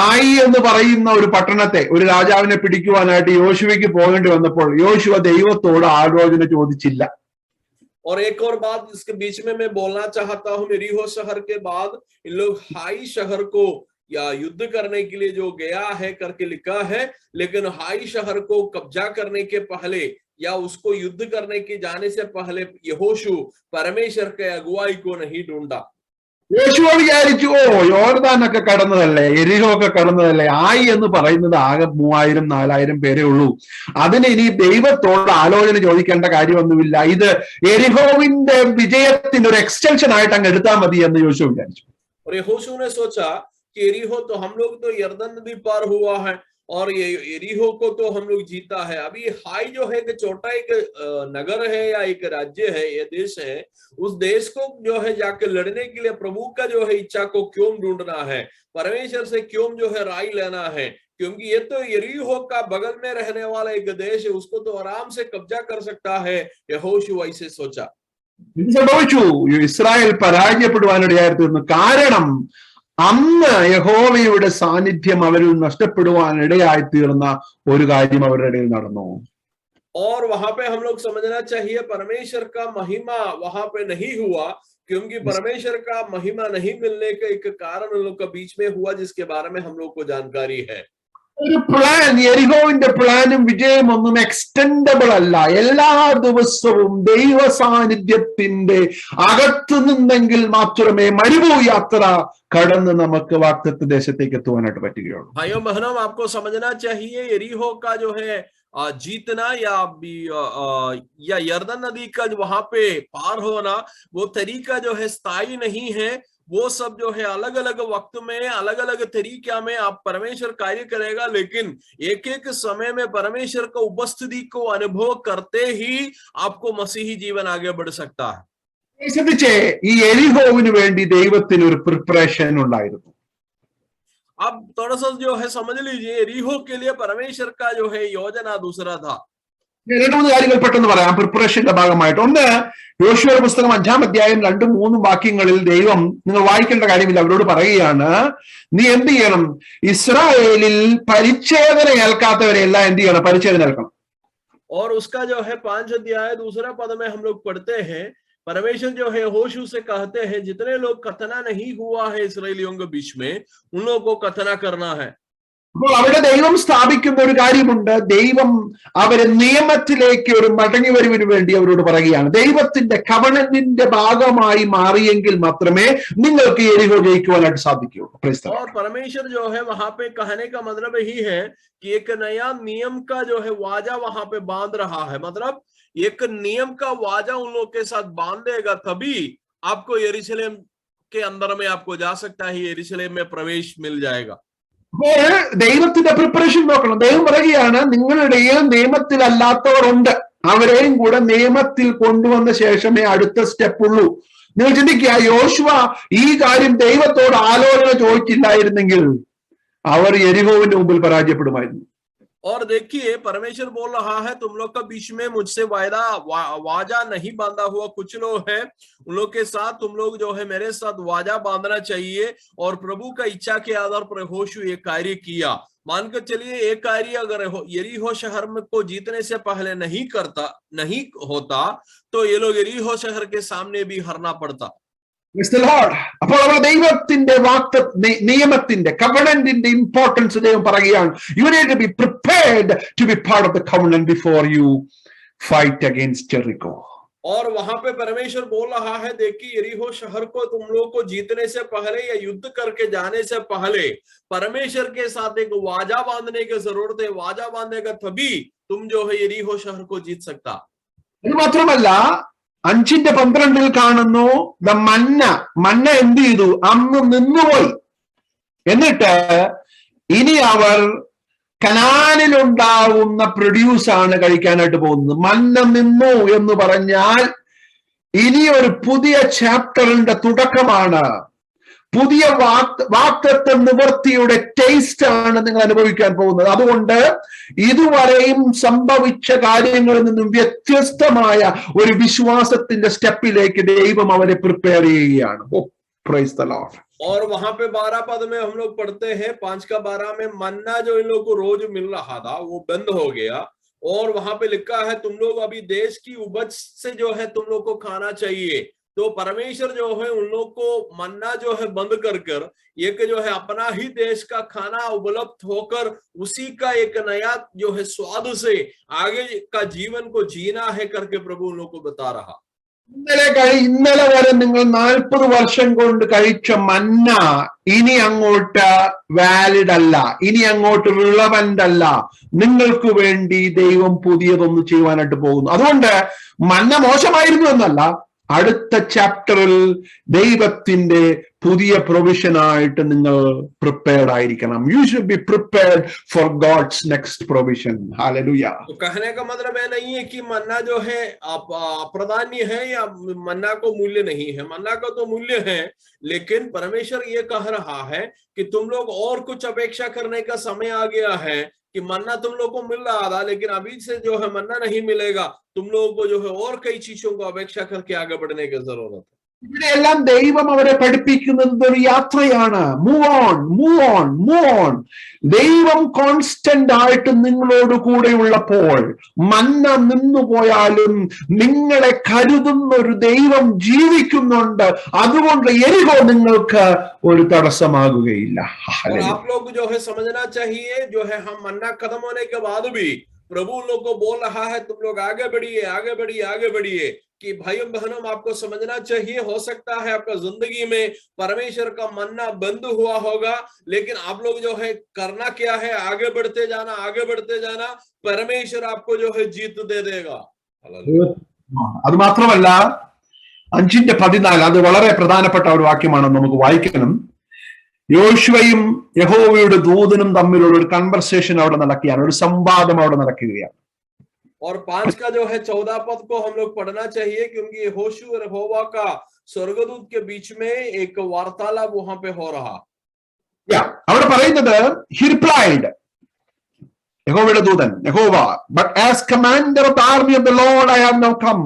ആയി എന്ന് പറയുന്ന ഒരു പട്ടണത്തെ, ഒരു രാജാവിനെ പിടിക്കുവാനായിട്ട് യോശുവയ്ക്ക് പോകേണ്ടി വന്നപ്പോൾ യോശുവ ദൈവത്തോട് ആലോചന ചോദിച്ചില്ല. और एक और बात इसके बीच में मैं बोलना चाहता हूं, एरीहो शहर के बाद इन लोग हाई शहर को या युद्ध करने के लिए जो गया है करके लिखा है, लेकिन हाई शहर को कब्जा करने के पहले या उसको युद्ध करने के जाने से पहले यहोशू परमेश्वर के अगुवाई को नहीं ढूंढा. യോശുവ വിചാരിച്ചു, യോർദാനൊക്കെ കടന്നതല്ലേ, എരിഹോ ഒക്കെ കടന്നതല്ലേ, ആയി എന്ന് പറയുന്നത് ആകെ 3000-4000 പേരേ ഉള്ളൂ, അതിന് ഇനി ദൈവത്തോട് ആലോചന ചോദിക്കേണ്ട കാര്യമൊന്നുമില്ല, ഇത് എരിഹോവിന്റെ വിജയത്തിന് ഒരു എക്സ്റ്റൻഷൻ ആയിട്ട് അങ്ങ് എടുത്താൽ മതി എന്ന് യോശുവ വിചാരിച്ചു. और यहोशू ने सोचा कि एरीहो तो हम लोग तो यर्दन नदी पार हुआ है और ये एरीहो को तो हम लोग जीता है, अभी हाई जो है कि छोटा एक नगर है या एक राज्य है, ये देश है, उस देश को जो है जाके लड़ने के लिए प्रभु का जो है इच्छा को क्यों ढूंढना है, परमेश्वर से क्यों जो है राय लेना है, क्योंकि ये तो एरीहो का बगल में रहने वाला एक देश है, उसको तो आराम से कब्जा कर सकता है. यहोशू ऐसे सोचा. ഇത് സംഭവിച്ചു, ഇസ്രായേൽ പരാജയപ്പെടുവാനിടയായിരുന്നു. കാരണം അന്ന് യഹോവയുടെ സാന്നിധ്യം അവരിൽ നഷ്ടപ്പെടുവാൻ ഇടയായി തീർന്ന ഒരു കാര്യം അവരുടെ ഇടയിൽ നടന്നു. और वहां पे हम लोग समझना चाहिए परमेश्वर का महिमा वहां पे नहीं हुआ, क्योंकि परमेश्वर का महिमा नहीं मिलने का एक कारण उन लोग के बीच में हुआ, जिसके बारे में हम लोग को जानकारी है। ഒരു പ്ലാൻ, എരിഹോവിന്റെ പ്ലാനും വിജയം ഒന്നും എക്സ്റ്റെൻഡബിൾ അല്ല. എല്ലാ ദിവസവും ദൈവ സാന്നിധ്യത്തിന്റെ അകത്തു നിന്നെങ്കിൽ മാത്രമേ മരുഭൂ യാത്ര കടന്ന് നമുക്ക് വാഗ്ദത്ത ദേശത്തേക്ക് എത്തുവാനായിട്ട് പറ്റുകയുള്ളൂ. भाइयों बहनों, आपको समझना चाहिए यरीहो का जो है जीतना या यर्दन नदी का जो वहां पे पार होना, वो तरीका जो है स्थायी नहीं है। वो सब जो है अलग अलग वक्त में अलग अलग तरीका में आप परमेश्वर कार्य करेगा, लेकिन एक एक समय में परमेश्वर का उपस्थिति को अनुभव करते ही आपको मसीही जीवन आगे बढ़ सकता है। ശ്രദ്ധിച്ചേ, ഈ എരിഹോവിന് വേണ്ടി ദൈവത്തിന് ഒരു പ്രിപ്പറേഷൻ ഉണ്ടായിരുന്നു. अब थोड़ा सा जो है समझ लीजिए, यरीहो के लिए परमेश्वर का जो है योजना दूसरा था। രണ്ട് മൂന്ന് കാര്യങ്ങൾ പെട്ടെന്ന് പറയാം പ്രിപ്പറേഷന്റെ ഭാഗമായിട്ട്. ഒന്ന്, യോശുവയുടെ പുസ്തകം 5-ാം അധ്യായം 2-3 വാക്യങ്ങളിൽ ദൈവം, നിങ്ങൾ വായിക്കേണ്ട കാര്യമില്ല, അവരോട് പറയുകയാണ്, നീ എന്ത് ചെയ്യണം, ഇസ്രായേലിൽ പരിച്ഛേദന ഏൽക്കാത്തവരെ എല്ലാം എന്ത് ചെയ്യണം, പരിച്ഛേദന ഏൽക്കണം. और उसका जो है 5 अध्याय 2 पद में हम लोग पढ़ते हैं, परमेश्वर जो है होशू से कहते हैं, जितने लोग खतना नहीं हुआ है इस्राएलियों के बीच में, उन लोगों को खतना करना है। അപ്പോൾ അവിടെ ദൈവം സ്ഥാപിക്കുന്ന ഒരു കാര്യമുണ്ട്. ദൈവം അവരെ നിയമത്തിലേക്ക് ഒരു മടങ്ങി വരവിന് വേണ്ടി അവരോട് പറയുകയാണ്, ദൈവത്തിന്റെ കവണന്റിന്റെ ഭാഗമായി മാറിയെങ്കിൽ മാത്രമേ നിങ്ങൾക്ക് എരിഹോ ജയിക്കുവാനായിട്ട് സാധിക്കുകയുള്ളൂ. और परमेश्वर जो है वहां पे कहने का मतलब यही है कि एक नया नियम का जो है वाजा वहां पे बांध रहा है। मतलब एक नियम का वाजा उन लोग के साथ बांधेगा, तभी आपको यरूशलेम के अंदर में आपको जा सकता है, यरूशलेम में प्रवेश मिल जाएगा। അപ്പോൾ ദൈവത്തിന്റെ പ്രിപ്പറേഷൻ നോക്കണം. ദൈവം പറയുകയാണ്, നിങ്ങളുടെ നിയമത്തിൽ അല്ലാത്തവർ ഉണ്ട്, അവരെയും കൂടെ നിയമത്തിൽ കൊണ്ടുവന്ന ശേഷമേ അടുത്ത സ്റ്റെപ്പ് ഉള്ളൂ. നിങ്ങൾ ചിന്തിക്കുക, യോശുവ ഈ കാര്യം ദൈവത്തോട് ആലോചന ചോദിച്ചില്ലായിരുന്നെങ്കിൽ അവർ യെരിഹോവിന്റെ മുമ്പിൽ പരാജയപ്പെടുമായിരുന്നു. और देखिए, परमेश्वर बोल रहा है, तुम लोग का बीच में मुझसे वाजा नहीं बांधा हुआ कुछ लोग हैं, उन लोग के साथ तुम लोग जो है मेरे साथ वाजा बांधना चाहिए। और प्रभु का इच्छा के आधार पर होशू ये कार्य किया। मानकर चलिए, एक कार्य अगर यरीहो शहर में को जीतने से पहले नहीं होता, तो ये लोग यरीहो शहर के सामने भी हारना पड़ता। അപ്പോൾ അവർ ദൈവത്തിന്റെ നിയമത്തിന്റെ കവണന്റിന്റെ ഇമ്പോർട്ടൻസ് ദൈവം പറയുകയാണ്, you need to be prepared to be part of the covenant before you fight against Jericho. और वहां पे परमेश्वर बोल रहा है, देखिए यरीहो शहर को तुम लोग को जीतने से पहले या युद्ध करके जाने से पहले परमेश्वर के साथ एक वाजा बांधने की जरूरत है। वाजा बांधेगा तभी तुम जो है यरीहो शहर को जीत सकता। ഇത് മാത്രമല്ല, 5:12 കാണുന്നു, മന്ന എന്ത് ചെയ്തു, അന്ന് നിന്നുപോയി. എന്നിട്ട് ഇനി അവർ കനാനിലുണ്ടാവുന്ന പ്രൊഡ്യൂസ് ആണ് കഴിക്കാനായിട്ട് പോകുന്നത്. മന്ന നിന്നു എന്ന് പറഞ്ഞാൽ ഇനി ഒരു പുതിയ ചാപ്റ്ററിന്റെ തുടക്കമാണ്. പുതിയ വാഗ്ദത്ത നിവൃത്തിയുടെ ടേസ്റ്റ് ആണ് നിങ്ങൾ അനുഭവിക്കാൻ പോകുന്നത്. അതുകൊണ്ട് ഇതുവരെയും സംഭവിച്ച കാര്യങ്ങളിൽ നിന്നും വ്യത്യസ്തമായ ഒരു വിശ്വാസത്തിന്റെ സ്റ്റെപ്പിലേക്ക് ദൈവം അവരെ പ്രിപ്പയർ ചെയ്യുകയാണ്. Praise the Lord. और वहां पे 12 पद में हम लोग पढ़ते हैं, 5:12 में, मन्ना जो इन लोगों को रोज मिल रहा था वो बंद हो गया। और वहां पे लिखा है, तुम लोग अभी देश की उपज से जो है तुम लोग को खाना चाहिए। तो परमेश्वर जो है उन लोग को मन्ना जो है बंद कर एक जो है अपना ही देश का खाना उपलब्ध होकर उसी का एक नया जो है स्वाद से आगे का जीवन को जीना है करके प्रभु उन लोग को बता रहा। ഇന്നലെ വരെ നിങ്ങൾ 40 വർഷം കൊണ്ട് കഴിച്ച മന്ന ഇനി അങ്ങോട്ട് വാലിഡ് അല്ല, ഇനി അങ്ങോട്ട് റിലവന്റ് അല്ല. നിങ്ങൾക്ക് വേണ്ടി ദൈവം പുതിയതൊന്ന് ചെയ്യുവാനായിട്ട് പോകുന്നു. അതുകൊണ്ട് മന്ന മോശമായിരുന്നു എന്നല്ല, അടുത്ത ചാപ്റ്ററിൽ ദൈവത്തിന്റെ പുതിയ പ്രൊവിഷനായിട്ട് നിങ്ങൾ പ്രിപ്പയർഡ് ആയിരിക്കണം. You should be prepared for God's next provision. Hallelujah. तो कहने का मतलब ये नहीं है कि मन्ना जो है अप्रदान्य है या मन्ना को मूल्य नहीं है। मन्ना का तो मूल्य है, लेकिन परमेश्वर ये कह रहा है कि तुम लोग और कुछ अपेक्षा करने का समय आ गया है। कि मन्ना तुम लोग को मिल रहा था, लेकिन अभी से जो है मन्ना नहीं मिलेगा। तुम लोगों को जो है और कई चीजों को अपेक्षा करके आगे बढ़ने की जरूरत है। ഇവിടെയെല്ലാം ദൈവം അവരെ പഠിപ്പിക്കുന്നത് ഒരു യാത്രയാണ്. Move on, move on, move on. ദൈവം കോൺസ്റ്റന്റ് ആയിട്ട് നിങ്ങളോട് കൂടെ ഉള്ളപ്പോൾ മന്ന നിന്നുപോയാലും നിങ്ങളെ കരുതുന്ന ഒരു ദൈവം ജീവിക്കുന്നുണ്ട്. അതുകൊണ്ട് എരിഹോ നിങ്ങൾക്ക് ഒരു തടസ്സമാകുകയില്ല. और आप लोग जो है समझना चाहिए, जो है हम मन्ना खत्म होने के बाद भी प्रभु उन लोग को बोल रहा है, तुम लोग आगे बढ़िए, आगे बढ़िए, आगे बढ़िए। कि भाइयों बहनों, आपको समझना चाहिए, हो सकता है आपका जिंदगी में परमेश्वर का मन्ना बंद हुआ होगा, लेकिन आप लोग जो है करना क्या है, आगे बढ़ते जाना, आगे बढ़ते जाना। परमेश्वर आपको जो है जीत दे देगा। അത് മാത്രമല്ല 5:14 അത് വളരെ പ്രധാനപ്പെട്ട ഒരു വാക്യമാണ്, നമുക്ക് വായിക്കണം. യോശുവയും യഹോവയുടെ ദൂതനും തമ്മിലുള്ള ഒരു കൺവർസേഷൻ അവിടെ നടക്കുകയാണ്, ഒരു സംവാദം അവിടെ നടക്കുകയാണ്. और 5 का जो है 14 पद को हम लोग पढ़ना चाहिए, क्योंकि यहोशू और यहोवा का स्वर्गदूत के बीच में एक वार्तालाप वहां पे हो रहा। അവിടെ പറയുന്നത്, he replied, യഹോവയുടെ ദൂതൻ, യഹോവ, but as commander of the army of the Lord I have now come.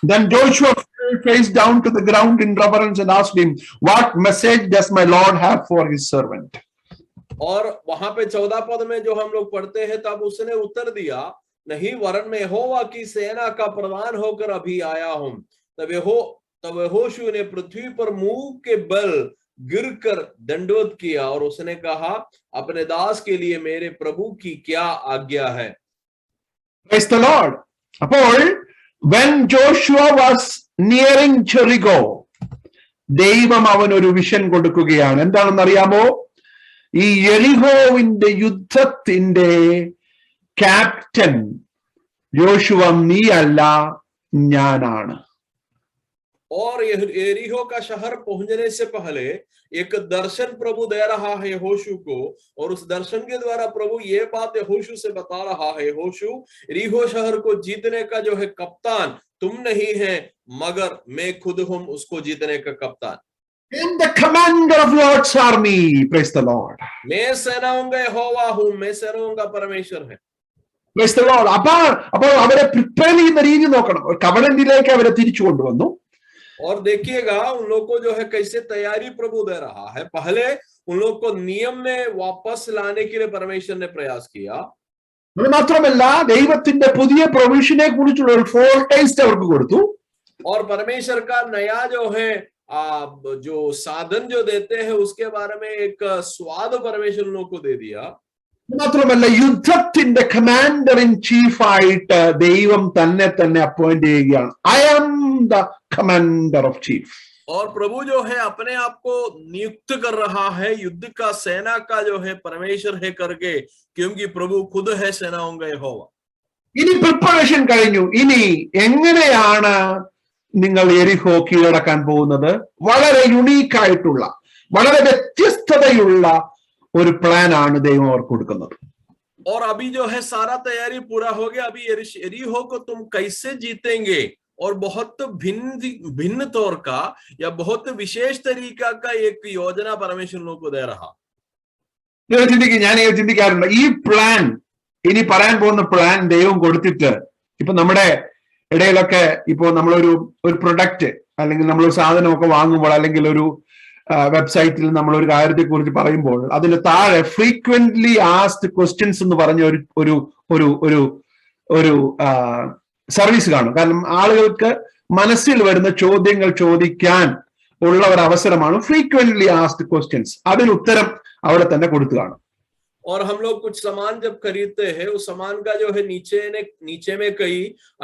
Then Joshua fell face down to the ground in reverence and asked him, what message does my Lord have for his servant? और वहां पे 14 पद में जो हम लोग पढ़ते हैं, तब उसने उत्तर दिया, नहीं, वरन मैं यहोवा की सेना का प्रधान होकर अभी आया हूं। तब यहोशू ने पृथ्वी पर मुंह के बल गिरकर दंडवत किया और उसने कहा, अपने दास के लिए मेरे प्रभु की क्या आज्ञा है। Praise the Lord. അപ്പോൾ when Joshua was nearing Jericho, ദൈവം അവനൊരു വിഷൻ കൊടുക്കുകയാണ്. എന്താണെന്ന് അറിയാമോ? ഈ യെരിഹോവിന്റെ യുദ്ധത്തിന്റെ ക്യാപ്റ്റൻ യോശുവ നീ അല്ല, ഞാനാണ്. और यरीहो का शहर पहुंचने से पहले एक दर्शन प्रभु दे रहा है यहोशू को, और उस दर्शन के द्वारा प्रभु ये बात यहोशू से बता रहा है, यहोशू, यरीहो शहर को जीतने का जो है कप्तान तुम नहीं है, मगर मैं खुद हूं उसको जीतने का कप्तान। And the commander of Lord's army, praise the Lord. मैं सेनाओं का यहोवा हूं, मैं सेनाओं का परमेश्वर है। Praise the Lord. അപ്പോൾ അവരെ പ്രിപ്പയർ ചെയ്യുന്ന രീതി നോക്കണം. കവനന്റിലേക്ക് അവരെ തിരിച്ചു കൊണ്ടുവന്നു. और देखिएगा उन लोग को जो है कैसे तैयारी प्रभु दे रहा है। पहले उन लोग को नियम में वापस लाने के लिए परमेश्वर ने प्रयास किया। അത് മാത്രമല്ല, ദൈവത്തിന്റെ പുതിയ പ്രൊവിഷനെ കുറിച്ചുള്ള ഒരു ഫോർടേസ്റ്റ് അവർക്ക് കൊടുത്തു. और परमेश्वर का नया जो है जो साधन जो देते हैं उसके बारे में एक स्वाद परमेश्वर लोग को दे दिया। മാത്രമല്ല, യുദ്ധത്തിന്റെ കമാൻഡർ ഇൻ ചീഫ് ആയിട്ട് ദൈവം തന്നെ അപ്പോയിന്റ് ചെയ്യുകയാണ്. I am the commander of chief. और प्रभु जो है अपने आप को नियुक्त कर रहा है युद्ध का सेना का जो है परमेश्वर है करके, क्योंकि प्रभु खुद है सेनाओं का यहोवा। ഇനി പ്രിപ്പറേഷൻ കഴിഞ്ഞു. ഇനി എങ്ങനെയാണ് നിങ്ങൾ യെരിഹോ കീഴടക്കാൻ പോകുന്നത്? വളരെ യുണീക്ക് ആയിട്ടുള്ള, വളരെ വ്യത്യസ്തതയുള്ള ഒരു പ്ലാൻ ആണ് ദൈവം അവർക്ക് കൊടുക്കുന്നത്. और अभी जो है सारा तैयारी पूरा हो गया, अभी यरीहो को तुम कैसे जीतेंगे, और बहुत भिन्न तौर का या बहुत विशेष तरीका का एक योजना परमेश्वर लोगों को दे रहा। ഞാൻ ചിന്തിക്കാറുണ്ട്, ഈ പ്ലാൻ, ഇനി പറയാൻ പോകുന്ന പ്ലാൻ ദൈവം കൊടുത്തിട്ട് ഇപ്പൊ നമ്മുടെ ഇടയിലൊക്കെ ഇപ്പോ നമ്മളൊരു പ്രൊഡക്റ്റ് അല്ലെങ്കിൽ നമ്മളൊരു സാധനമൊക്കെ വാങ്ങുമ്പോൾ, അല്ലെങ്കിൽ ഒരു വെബ്സൈറ്റിൽ നമ്മളൊരു കാര്യത്തെ കുറിച്ച് പറയുമ്പോൾ അതിന് താഴെ ഫ്രീക്വന്റ്ലി ആസ്ക്ഡ് ക്വസ്റ്റ്യൻസ് എന്ന് പറഞ്ഞ ഒരു സർവീസ് കാണും. കാരണം ആളുകൾക്ക് മനസ്സിൽ വരുന്ന ചോദ്യങ്ങൾ ചോദിക്കാൻ ഉള്ള ഒരു അവസരമാണ് ഫ്രീക്വന്റ്ലി ആസ്ക്ഡ് ക്വസ്റ്റ്യൻസ്. അതിന് ഉത്തരം അവിടെ തന്നെ കൊടുത്തു കാണും. और हम लोग कुछ सामान जब खरीदते हैं, उस सामान का जो है नीचे में कई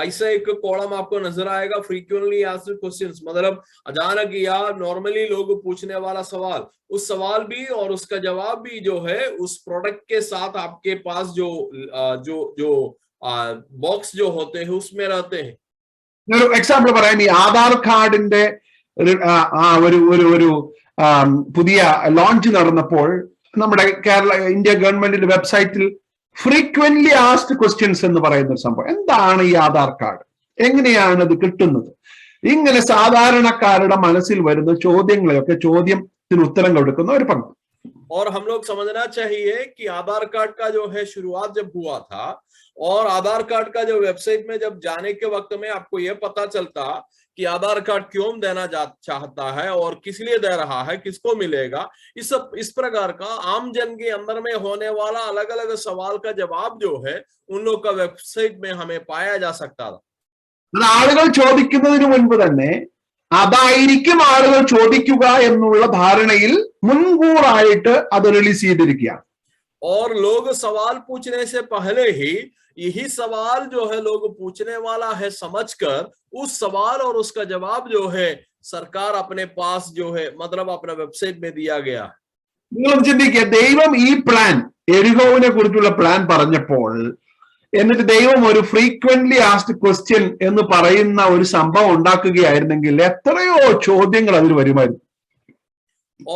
ऐसा एक कॉलम आपको नजर आएगा, फ्रीक्वेंटली आस्क्ड क्वेश्चंस, मतलब अचानक या नॉर्मली लोग पूछने वाला सवाल, उस सवाल भी और उसका जवाब भी जो है उस प्रोडक्ट के साथ आपके पास जो बॉक्स जो होते हैं उसमें रहते हैं। ഒരു എക്സാമ്പിൾ പറയാം. ഈ ആധാർ കാർഡിന്റെ ഒരു പുതിയ ലോഞ്ച് നടന്നപ്പോൾ നമ്മുടെ ഇന്ത്യ ഗവൺമെന്റിന്റെ വെബ്സൈറ്റിൽ ഫ്രീക്വന്റ്ലി ആസ്ക്ഡ് ക്വസ്റ്റ്യൻസ് എന്ന് പറയുന്ന ഒരു സംഭവം. എന്താണ് ഈ ആധാർ കാർഡ്, എങ്ങനെയാണ് ഇത് കിട്ടുന്നത്, ഇങ്ങനെ സാധാരണക്കാരുടെ മനസ്സിൽ വരുന്ന ചോദ്യങ്ങളെയൊക്കെ ചോദ്യത്തിന് ഉത്തരം കൊടുക്കുന്ന ഒരു പങ്ക്. और हम लोग समझना चाहिए कि आधार कार्ड का जो है शुरुआत जब हुआ था, और आधार कार्ड का जो वेबसाइट में जब जाने के वक्त में आपको यह पता चलता कि आधार कार्ड क्यों देना चाहता है और किस लिए दे रहा है, किसको मिलेगा, इस प्रकार का आम जन के अंदर में होने वाला अलग अलग सवाल का जवाब जो है उन लोग का वेबसाइट में हमें पाया जा सकता था। ആളുകൾ ചോദിക്കുന്നതിന് മുൻപ് തന്നെ അതായിരിക്കും ആളുകൾ ചോദിക്കുക എന്നുള്ള ധാരണയിൽ മുൻകൂറായിട്ട് അത് റിലീസ് ചെയ്തിരിക്കുകയാണ്. और लोग सवाल पूछने से पहले ही यही सवाल जो है लोग पूछने वाला है समझकर उस सवाल और उसका जवाब जो है सरकार अपने पास जो है मतलब अपने वेबसाइट में दिया गया है. നിങ്ങൾ ചിന്തിക്കുക, ദൈവം ഈ പ്ലാൻ എരിഹോവിനെ കുറിച്ചുള്ള പ്ലാൻ പറഞ്ഞപ്പോൾ എന്നിട്ട് ദൈവം ഒരു ഫ്രീക്വന്റ്ലി ആസ്ക്ഡ് ക്വസ്റ്റ്യൻ എന്ന് പറയുന്ന ഒരു സംഭവം ഉണ്ടാക്കുകയായിരുന്നെങ്കിൽ എത്രയോ ചോദ്യങ്ങൾ അതിൽ വരുമായിരുന്നു.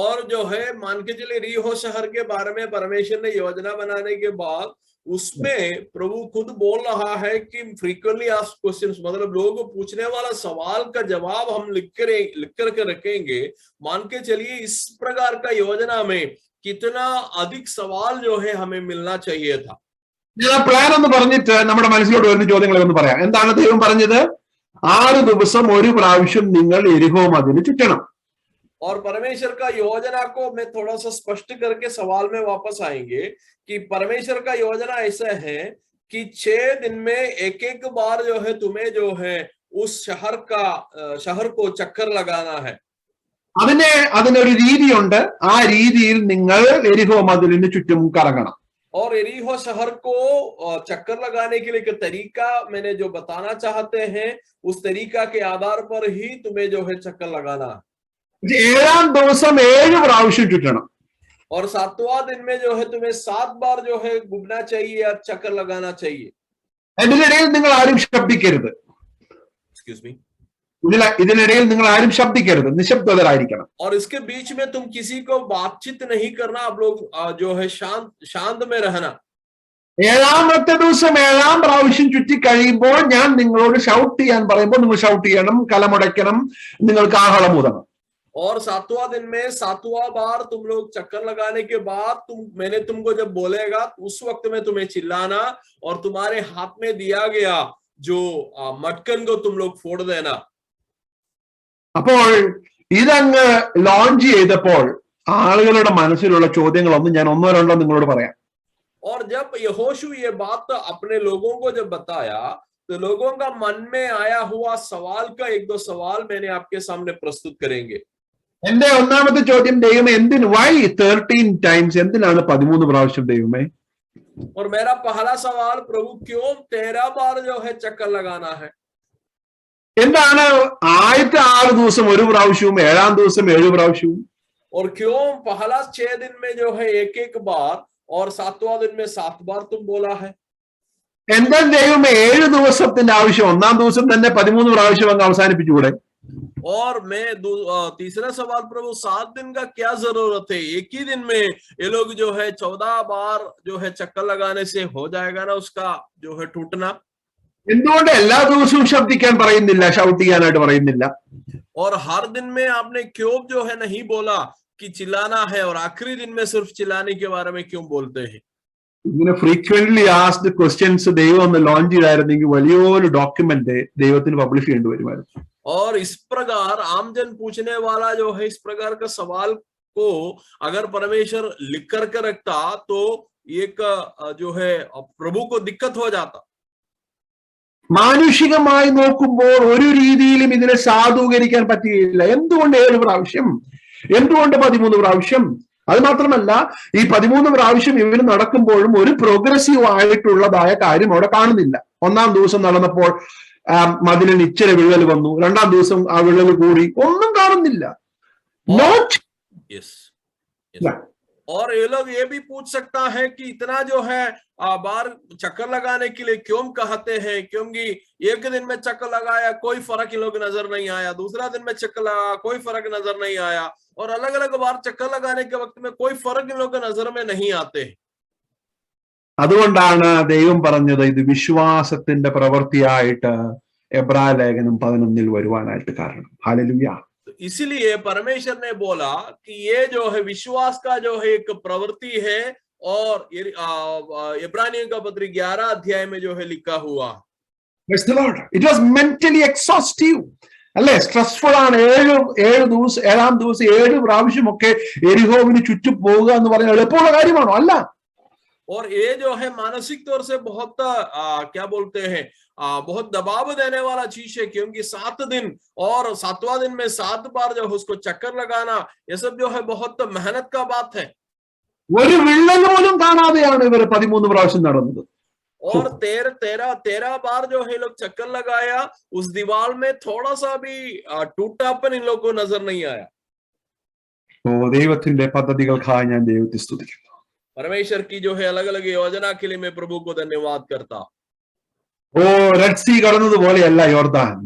और जो है मान के चले रीहो शहर के बारे में परमेश्वर ने योजना बनाने के बाद उसमें प्रभु खुद बोल रहा है कि फ्रीक्वेंटली आस्क्ड क्वेश्चंस मतलब लोग पूछने वाला सवाल का जवाब हम लिख कर के रखेंगे. मान के चलिए इस प्रकार का योजना में कितना अधिक सवाल जो है हमें मिलना चाहिए था. ഞാൻ ആ പ്ലാൻ ഒന്ന് പറഞ്ഞിട്ട് നമ്മുടെ മനസ്സിലോട്ട് വരുന്ന ചോദ്യങ്ങളെ ഒന്ന് പറയാം. എന്താണ് ദൈവം പറഞ്ഞത്? 6 ദിവസം ഒരു പ്രാവശ്യം നിങ്ങൾ എരിഹോ മതിന് ചുറ്റണം. और परमेश्वर का योजना को मैं थोड़ा सा स्पष्ट करके सवाल में वापस आएंगे कि परमेश्वर का योजना ऐसा है कि 6 दिन में एक बार जो है तुम्हें जो है उस शहर को चक्कर लगाना है. അതിനൊരു രീതിയുണ്ട്. ആ രീതിയിൽ നിങ്ങൾ എരിഹോ മതിലിന് ചുറ്റും കറങ്ങണം. और एरीहो शहर को चक्कर लगाने के लिए एक तरीका मैंने जो बताना चाहते हैं उस तरीका के आधार पर ही तुम्हें जो है चक्कर लगाना है. 7-ാം ദിവസം 7 പ്രാവശ്യം ചുറ്റണം. और 7वां दिन में जो है तुम्हें 7 बार जो है घूमना चाहिए या चक्कर लगाना चाहिए. ഇതിനിടയിൽ നിങ്ങൾ ആരും ശബ്ദിക്കരുത്. Excuse me. ഇതിനിടയിൽ നിങ്ങൾ ആരും ശബ്ദിക്കരുത്, നിശബ്ദരായിരിക്കണം. और इसके बीच में तुम किसी को बातचीत नहीं करना, आप लोग जो है शांत में रहना. 7-ാമത്തെ ദിവസം 7-ാം പ്രാവശ്യം ചുറ്റി കഴിയുമ്പോൾ ഞാൻ നിങ്ങളോട് ഷൗട്ട് ചെയ്യാൻ പറയുമ്പോൾ നിങ്ങൾ ഷൗട്ട് ചെയ്യണം, കലമുടയ്ക്കണം, നിങ്ങൾ കാഹളം ഊതണം. और 7वां दिन में 7वां बार तुम लोग चक्कर लगाने के बाद मैंने तुमको जब बोलेगा उस वक्त में तुम्हें चिल्लाना और तुम्हारे हाथ में दिया गया जो मटकन को तुम लोग फोड़ देना. അപ്പോൾ ഇതങ്ങ് ലോഞ്ച് ചെയ്തപ്പോൾ ആളുകളുടെ മനസ്സിലുള്ള ചോദ്യങ്ങളൊന്നും ഞാൻ ഒന്നോ രണ്ടോ നിങ്ങളോട് പറയാം. और जब यहोशू ये बात अपने लोगों को जब बताया तो लोगों का मन में आया हुआ सवाल का 1-2 सवाल मैंने आपके सामने प्रस्तुत करेंगे. എന്റെ ഒന്നാമത്തെ ചോദ്യം, ദൈവമേ എന്തിന് വൈ 13 ടൈംസ്, എന്തിനാണ് 13 പ്രാവശ്യം ദൈവമേ? और मेरा पहला सवाल, प्रभु क्यों 13 बार जो है चक्कर लगाना है? എന്താണ് ആദ്യത്തെ 6 ദിവസം ഒരു പ്രാവശ്യവും 7-ാം ദിവസം 7 പ്രാവശ്യവും? और क्यों पहला 6 दिन में जो है एक बार और 7वां दिन में 7 बार तुम बोला है? എന്താ ദൈവമേ 7 ദിവസത്തിന്റെ ആവശ്യം 1-ാം ദിവസം തന്നെ 13 പ്രാവശ്യം അങ്ങ് അവസാനിപ്പിച്ചുകൂടെ? और मैं तीसरा सवाल, प्रभु 7 दिन का क्या जरूरत है? एक ही दिन में ये लोग जो है 14 बार जो है चक्कर लगाने से हो जाएगा ना उसका जो है टूटना. എന്തുകൊണ്ട് എല്ലാ ദിവസവും ശബ്ദിക്കാൻ പറയുന്നില്ല, ഷൗട്ട് ചെയ്യാനായിട്ട് പറയുന്നില്ല? और हर दिन में आपने क्यों जो है नहीं बोला कि चिल्लाना है और आखिरी दिन में सिर्फ चिल्लाने के बारे में क्यों बोलते हैं? ഇങ്ങനെ ഫ്രീക്വന്റ്ലി ആസ്ക്ഡ് ക്വസ്റ്റ്യൻസ് ദൈവം ഒന്ന് ലോഞ്ച് ചെയ്തായിരുന്നെങ്കിൽ വലിയൊരു ഡോക്യുമെന്റ് ദൈവത്തിന് പബ്ലിഷ് ചെയ്യേണ്ടി വരുമായിരുന്നു. और इस प्रकार आमजन पूछने वाला जो है इस प्रकार का सवाल को अगर परमेश्वर लिख कर रखता तो एक जो है प्रभु को दिक्कत हो जाता. മാനുഷികമായി നോക്കുമ്പോൾ ഒരു രീതിയിലും ഇതിനെ സാധൂകരിക്കാൻ പറ്റുകയില്ല. എന്തുകൊണ്ട് 7 പ്രാവശ്യം, എന്തുകൊണ്ട് 13 പ്രാവശ്യം? അത് മാത്രമല്ല, ഈ 13 പ്രാവശ്യം ഇവർ നടക്കുമ്പോഴും ഒരു പ്രോഗ്രസീവ് ആയിട്ടുള്ളതായ കാര്യം അവിടെ കാണുന്നില്ല. 1-ാം ദിവസം നടന്നപ്പോൾ മതിലിന് ഇച്ചിരി വിള്ളൽ വന്നു, 2-ാം ദിവസം ആ വിള്ളൽ കൂടി, ഒന്നും കാണുന്നില്ല. और ये लोग ये भी पूछ सकता है कि इतना जो है बार चक्कर लगाने के लिए क्यों कहते हैं, क्योंकि एक दिन में चक्कर लगाया कोई फर्क इन लोग नजर नहीं आया, दूसरा दिन में चक्कर लगाया कोई फर्क नजर नहीं आया, और अलग अलग बार चक्कर लगाने के वक्त में कोई फर्क इन लोग नजर में नहीं आते. അതുകൊണ്ടാണ് ദൈവം പറഞ്ഞത് ഇത് വിശ്വാസത്തിന്റെ പ്രവൃത്തിയായിട്ട് എബ്രായ ലേഖനം 11 വരുവാനായിട്ട് കാരണം. ഹല്ലേലൂയ. इसीलिए परमेश्वर ने बोला कि ये जो है विश्वास का जो है एक प्रवृत्ति है, और इब्रानियों का पत्री 11 अध्याय में जो है लिखा हुआ. Praise the Lord. It was mentally exhaustive. അല്ലെ? സ്ട്രെസ്ഫുൾ ആണ്. ഏഴാം ദിവസം 7 പ്രാവശ്യമൊക്കെ എരിഹോവിന് ചുറ്റും പോവുക എന്ന് പറഞ്ഞാൽ എളുപ്പമുള്ള കാര്യമാണോ? അല്ല. और ये जो है मानसिक तौर से बहुत क्या बोलते हैं बहुत दबाव देने वाला चीज है, क्योंकि 7 दिन और 7वां दिन में 7 बार जो है उसको चक्कर लगाना, ये सब जो है बहुत मेहनत का बात है। ഒരു വിള്ളൽ പോലും കാണാതെയാണ് ഇവർ 13 പ്രാവശ്യം നടന്നത്. और 13 बार जो है लोग चक्कर लगाया, उस दीवार में थोड़ा सा भी टूटापन इन लोगों को नजर नहीं आया। ഓ, ദൈവത്തിന്റെ പദ്ധതികൾക്കായി ഞാൻ ദൈവത്തെ സ്തുതിക്കുന്നു. परमेश्वर की जो है अलग अलग योजना के लिए मैं प्रभु को धन्यवाद करता। ഓ, റെഡ് സീ കടന്നതുപോലെയല്ല യോർദാൻ.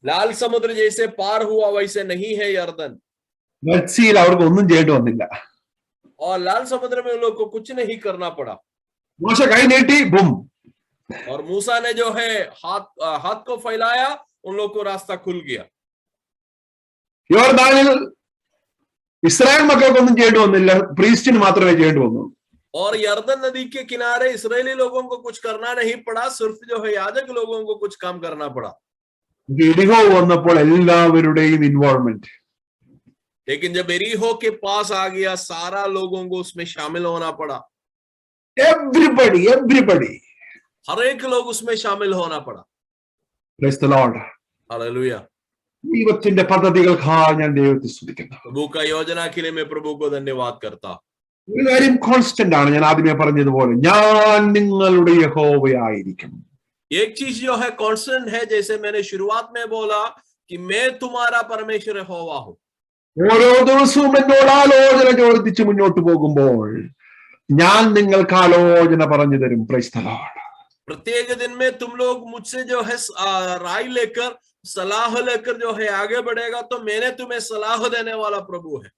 लाल समुद्र जैसे पार हुआ वैसे नहीं है यर्दन। റെഡ് സീയിൽ അവർക്ക് ഒന്നും ചെയ്യേണ്ടി വന്നില്ല. और लाल समुद्र में उन लोग को कुछ नहीं करना पड़ा। മോശ കൈ നീട്ടി, ബും. और मूसा ने जो है हाथ को फैलाया, उन लोग को रास्ता खुल गया। യോർദാനിൽ ഇസ്രായേൽ മക്കൾക്കൊന്നും ചെയ്യേണ്ടി വന്നില്ല, പ്രീസ്റ്റിന് മാത്രമേ ചെയ്യേണ്ടി വന്നു. और यर्दन नदी के किनारे इस्राएली लोगों को कुछ करना नहीं पड़ा, सिर्फ जो है याजक लोगों को कुछ काम करना पड़ा। എരിഹോ വന്നപ്പോൾ എല്ലാവരുടെയും ഇൻവോൾവ്മെന്റ്. लेकिन जब एरीहो के पास आ गया, सारा लोगों को उसमें शामिल होना पड़ा। एवरीबडी हर एक लोग उसमें शामिल होना पड़ा। Praise the Lord. हालेलुया। ദൈവത്തിന്റെ പദ്ധതികൾക്കായി ഞാൻ ദൈവത്തെ സ്തുതിക്കുന്നു. प्रभु का योजना के लिए मैं प्रभु को धन्यवाद करता। ഒരു കാര്യം കോൺസ്റ്റന്റ് ആണ്, ഞാൻ ആദ്യമേ പറഞ്ഞതുപോലെ, ഞാൻ നിങ്ങളുടെ യഹോവയായിരിക്കും. एक चीज जो है कांस्टेंट है, जैसे मैंने शुरुआत में बोला कि मैं तुम्हारा परमेश्वर यहोवा हूं। ഓരോ ദിവസവും എന്നോട് ആലോചന ചോദിച്ച് മുന്നോട്ട് പോകുമ്പോൾ ഞാൻ നിങ്ങൾക്ക് ആലോചന പറഞ്ഞു തരും. Price the Lord. प्रत्येक दिन में तुम लोग मुझसे जो है राय लेकर, सलाह लेकर जो है आगे बढ़ेगा, तो मैंने तुम्हें सलाह देने वाला प्रभु है।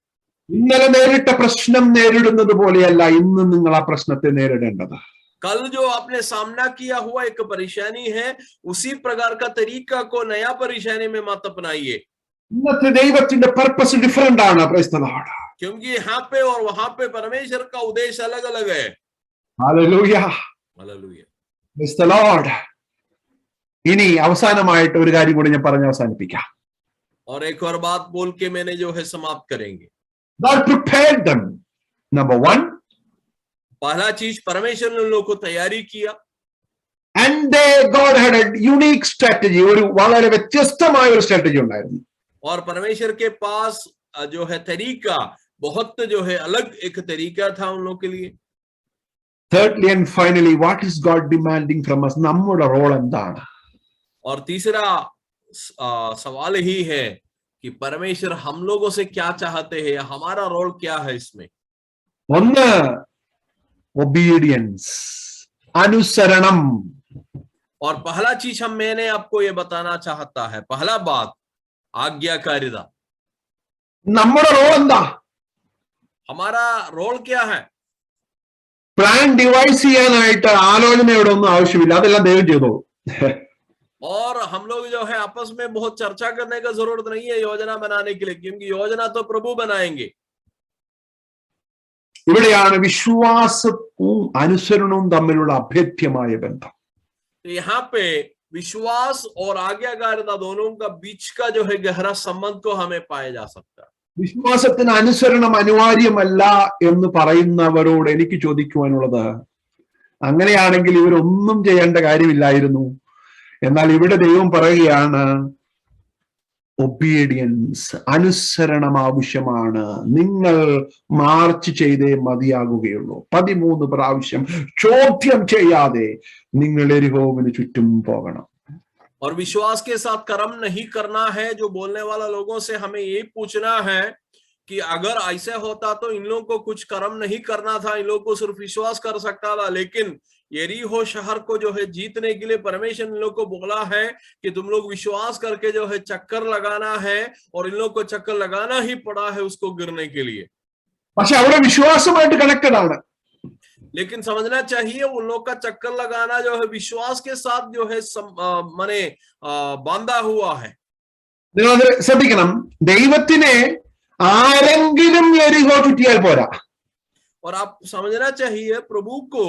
ഇന്നലെ നേരിട്ട പ്രശ്നം നേരിടുന്നത് പോലെയല്ല ഇന്ന് നിങ്ങൾ ആ പ്രശ്നത്തെ നേരിടേണ്ടത്. कल जो आपने सामना किया हुआ एक परेशानी है, उसी प्रकार का तरीका को नया परेशानी में मत अपनाइए। ഇന്നത്തെ ദൈവത്തിന്റെ പർപ്പസ് ഡിഫറെന്റ് ആണ്. Price the Lord. क्योंकि यहाँ पे और वहां पे परमेश्वर का उद्देश्य अलग अलग है। Hallelujah. Hallelujah. Price the Lord. ഇനി അവസാനമായിട്ട് ഒരു കാര്യം കൂടി ഞാൻ പറഞ്ഞ് അവസാനിപ്പിക്കാം. और एक और बात बोल के मैंने जो है समाप्त करेंगे। God prepared them. Number 1. पहला चीज, परमेश्वर ने लोगों को तैयारी किया। And God had a unique strategy. ഒരു വളരെ വ്യത്യസ്തമായ ഒരു സ്ട്രാറ്റജി ഉണ്ടായിരുന്നു. और परमेश्वर के पास जो है तरीका, बहुत जो है अलग एक तरीका था उन लोगों के लिए। Thirdly and finally, what is God demanding from us? നമ്മുടെ റോൾ എന്താണ്? और तीसरा सवाल ही है कि परमेश्वर हम लोगों से क्या चाहते हैं, हमारा रोल क्या है इसमें। ഒന്ന്, obedience, അനുസരണം. और पहला चीज मैंने आपको ये बताना चाहता है, पहला बात आज्ञाकारिता। നമ്മുടെ റോൾ എന്താ? हमारा रोल क्या है? പ്ലാൻ ഡിവൈസ് ചെയ്യാനായിട്ട് ആലോചനയുടെ ഒന്നും ആവശ്യമില്ല, അതെല്ലാം ദൈവം ചെയ്തോളൂ. और हम लोग जो है आपस में बहुत चर्चा करने का जरूरत नहीं है योजना बनाने के लिए, क्योंकि योजना तो प्रभु बनाएंगे। ഇവിടെയാണ് വിശ്വാസവും അനുസരണവും തമ്മിലുള്ള അഭേദ്യമായ ബന്ധം. तो यहाँ पे विश्वास और आज्ञाकारिता दोनों का बीच का जो है गहरा संबंध को हमें पाया जा सकता है। വിശ്വാസത്തിന് അനുസരണം അനിവാര്യമല്ല എന്ന് പറയുന്നവരോട് എനിക്ക് ചോദിക്കുവാനുള്ളത്, അങ്ങനെയാണെങ്കിൽ ഇവരൊന്നും ചെയ്യേണ്ട കാര്യമില്ലായിരുന്നു. എന്നാൽ ഇവിടെ ദൈവം പറയുകയാണ്, ഒബീഡിയൻസ്, അനുസരണം ആവശ്യമാണ്. നിങ്ങൾ മാർച്ച് ചെയ്തേ മതിയാകുകയുള്ളൂ. 13 പ്രാവശ്യം ചോദ്യം ചെയ്യാതെ നിങ്ങൾ എരിഹോവിന് ചുറ്റും പോകണം. और विश्वास के साथ कर्म नहीं करना है। जो बोलने वाला लोगों से हमें ये पूछना है कि अगर ऐसे होता तो इन लोगों को कुछ कर्म नहीं करना था, इन लोगों को सिर्फ विश्वास कर सकता था। लेकिन यरीहो शहर को जो है जीतने के लिए परमेश्वर इन लोगों को बोला है कि तुम लोग विश्वास करके जो है चक्कर लगाना है, और इन लोगों को चक्कर लगाना ही पड़ा है उसको गिरने के लिए। പക്ഷെ അവിടെ വിശ്വാസമായിട്ട് കണക്റ്റഡ് ആണ്. लेकिन समझना चाहिए उन लोग का चक्कर लगाना जो है विश्वास के साथ जो है माने बांधा हुआ है। നിങ്ങൾ ശ്രദ്ധിക്കണം, ദൈവത്തിനെ ആരെങ്കിലും എരിഹോ ചുറ്റിയാൽ പോരാ. और आप समझना चाहिए प्रभु को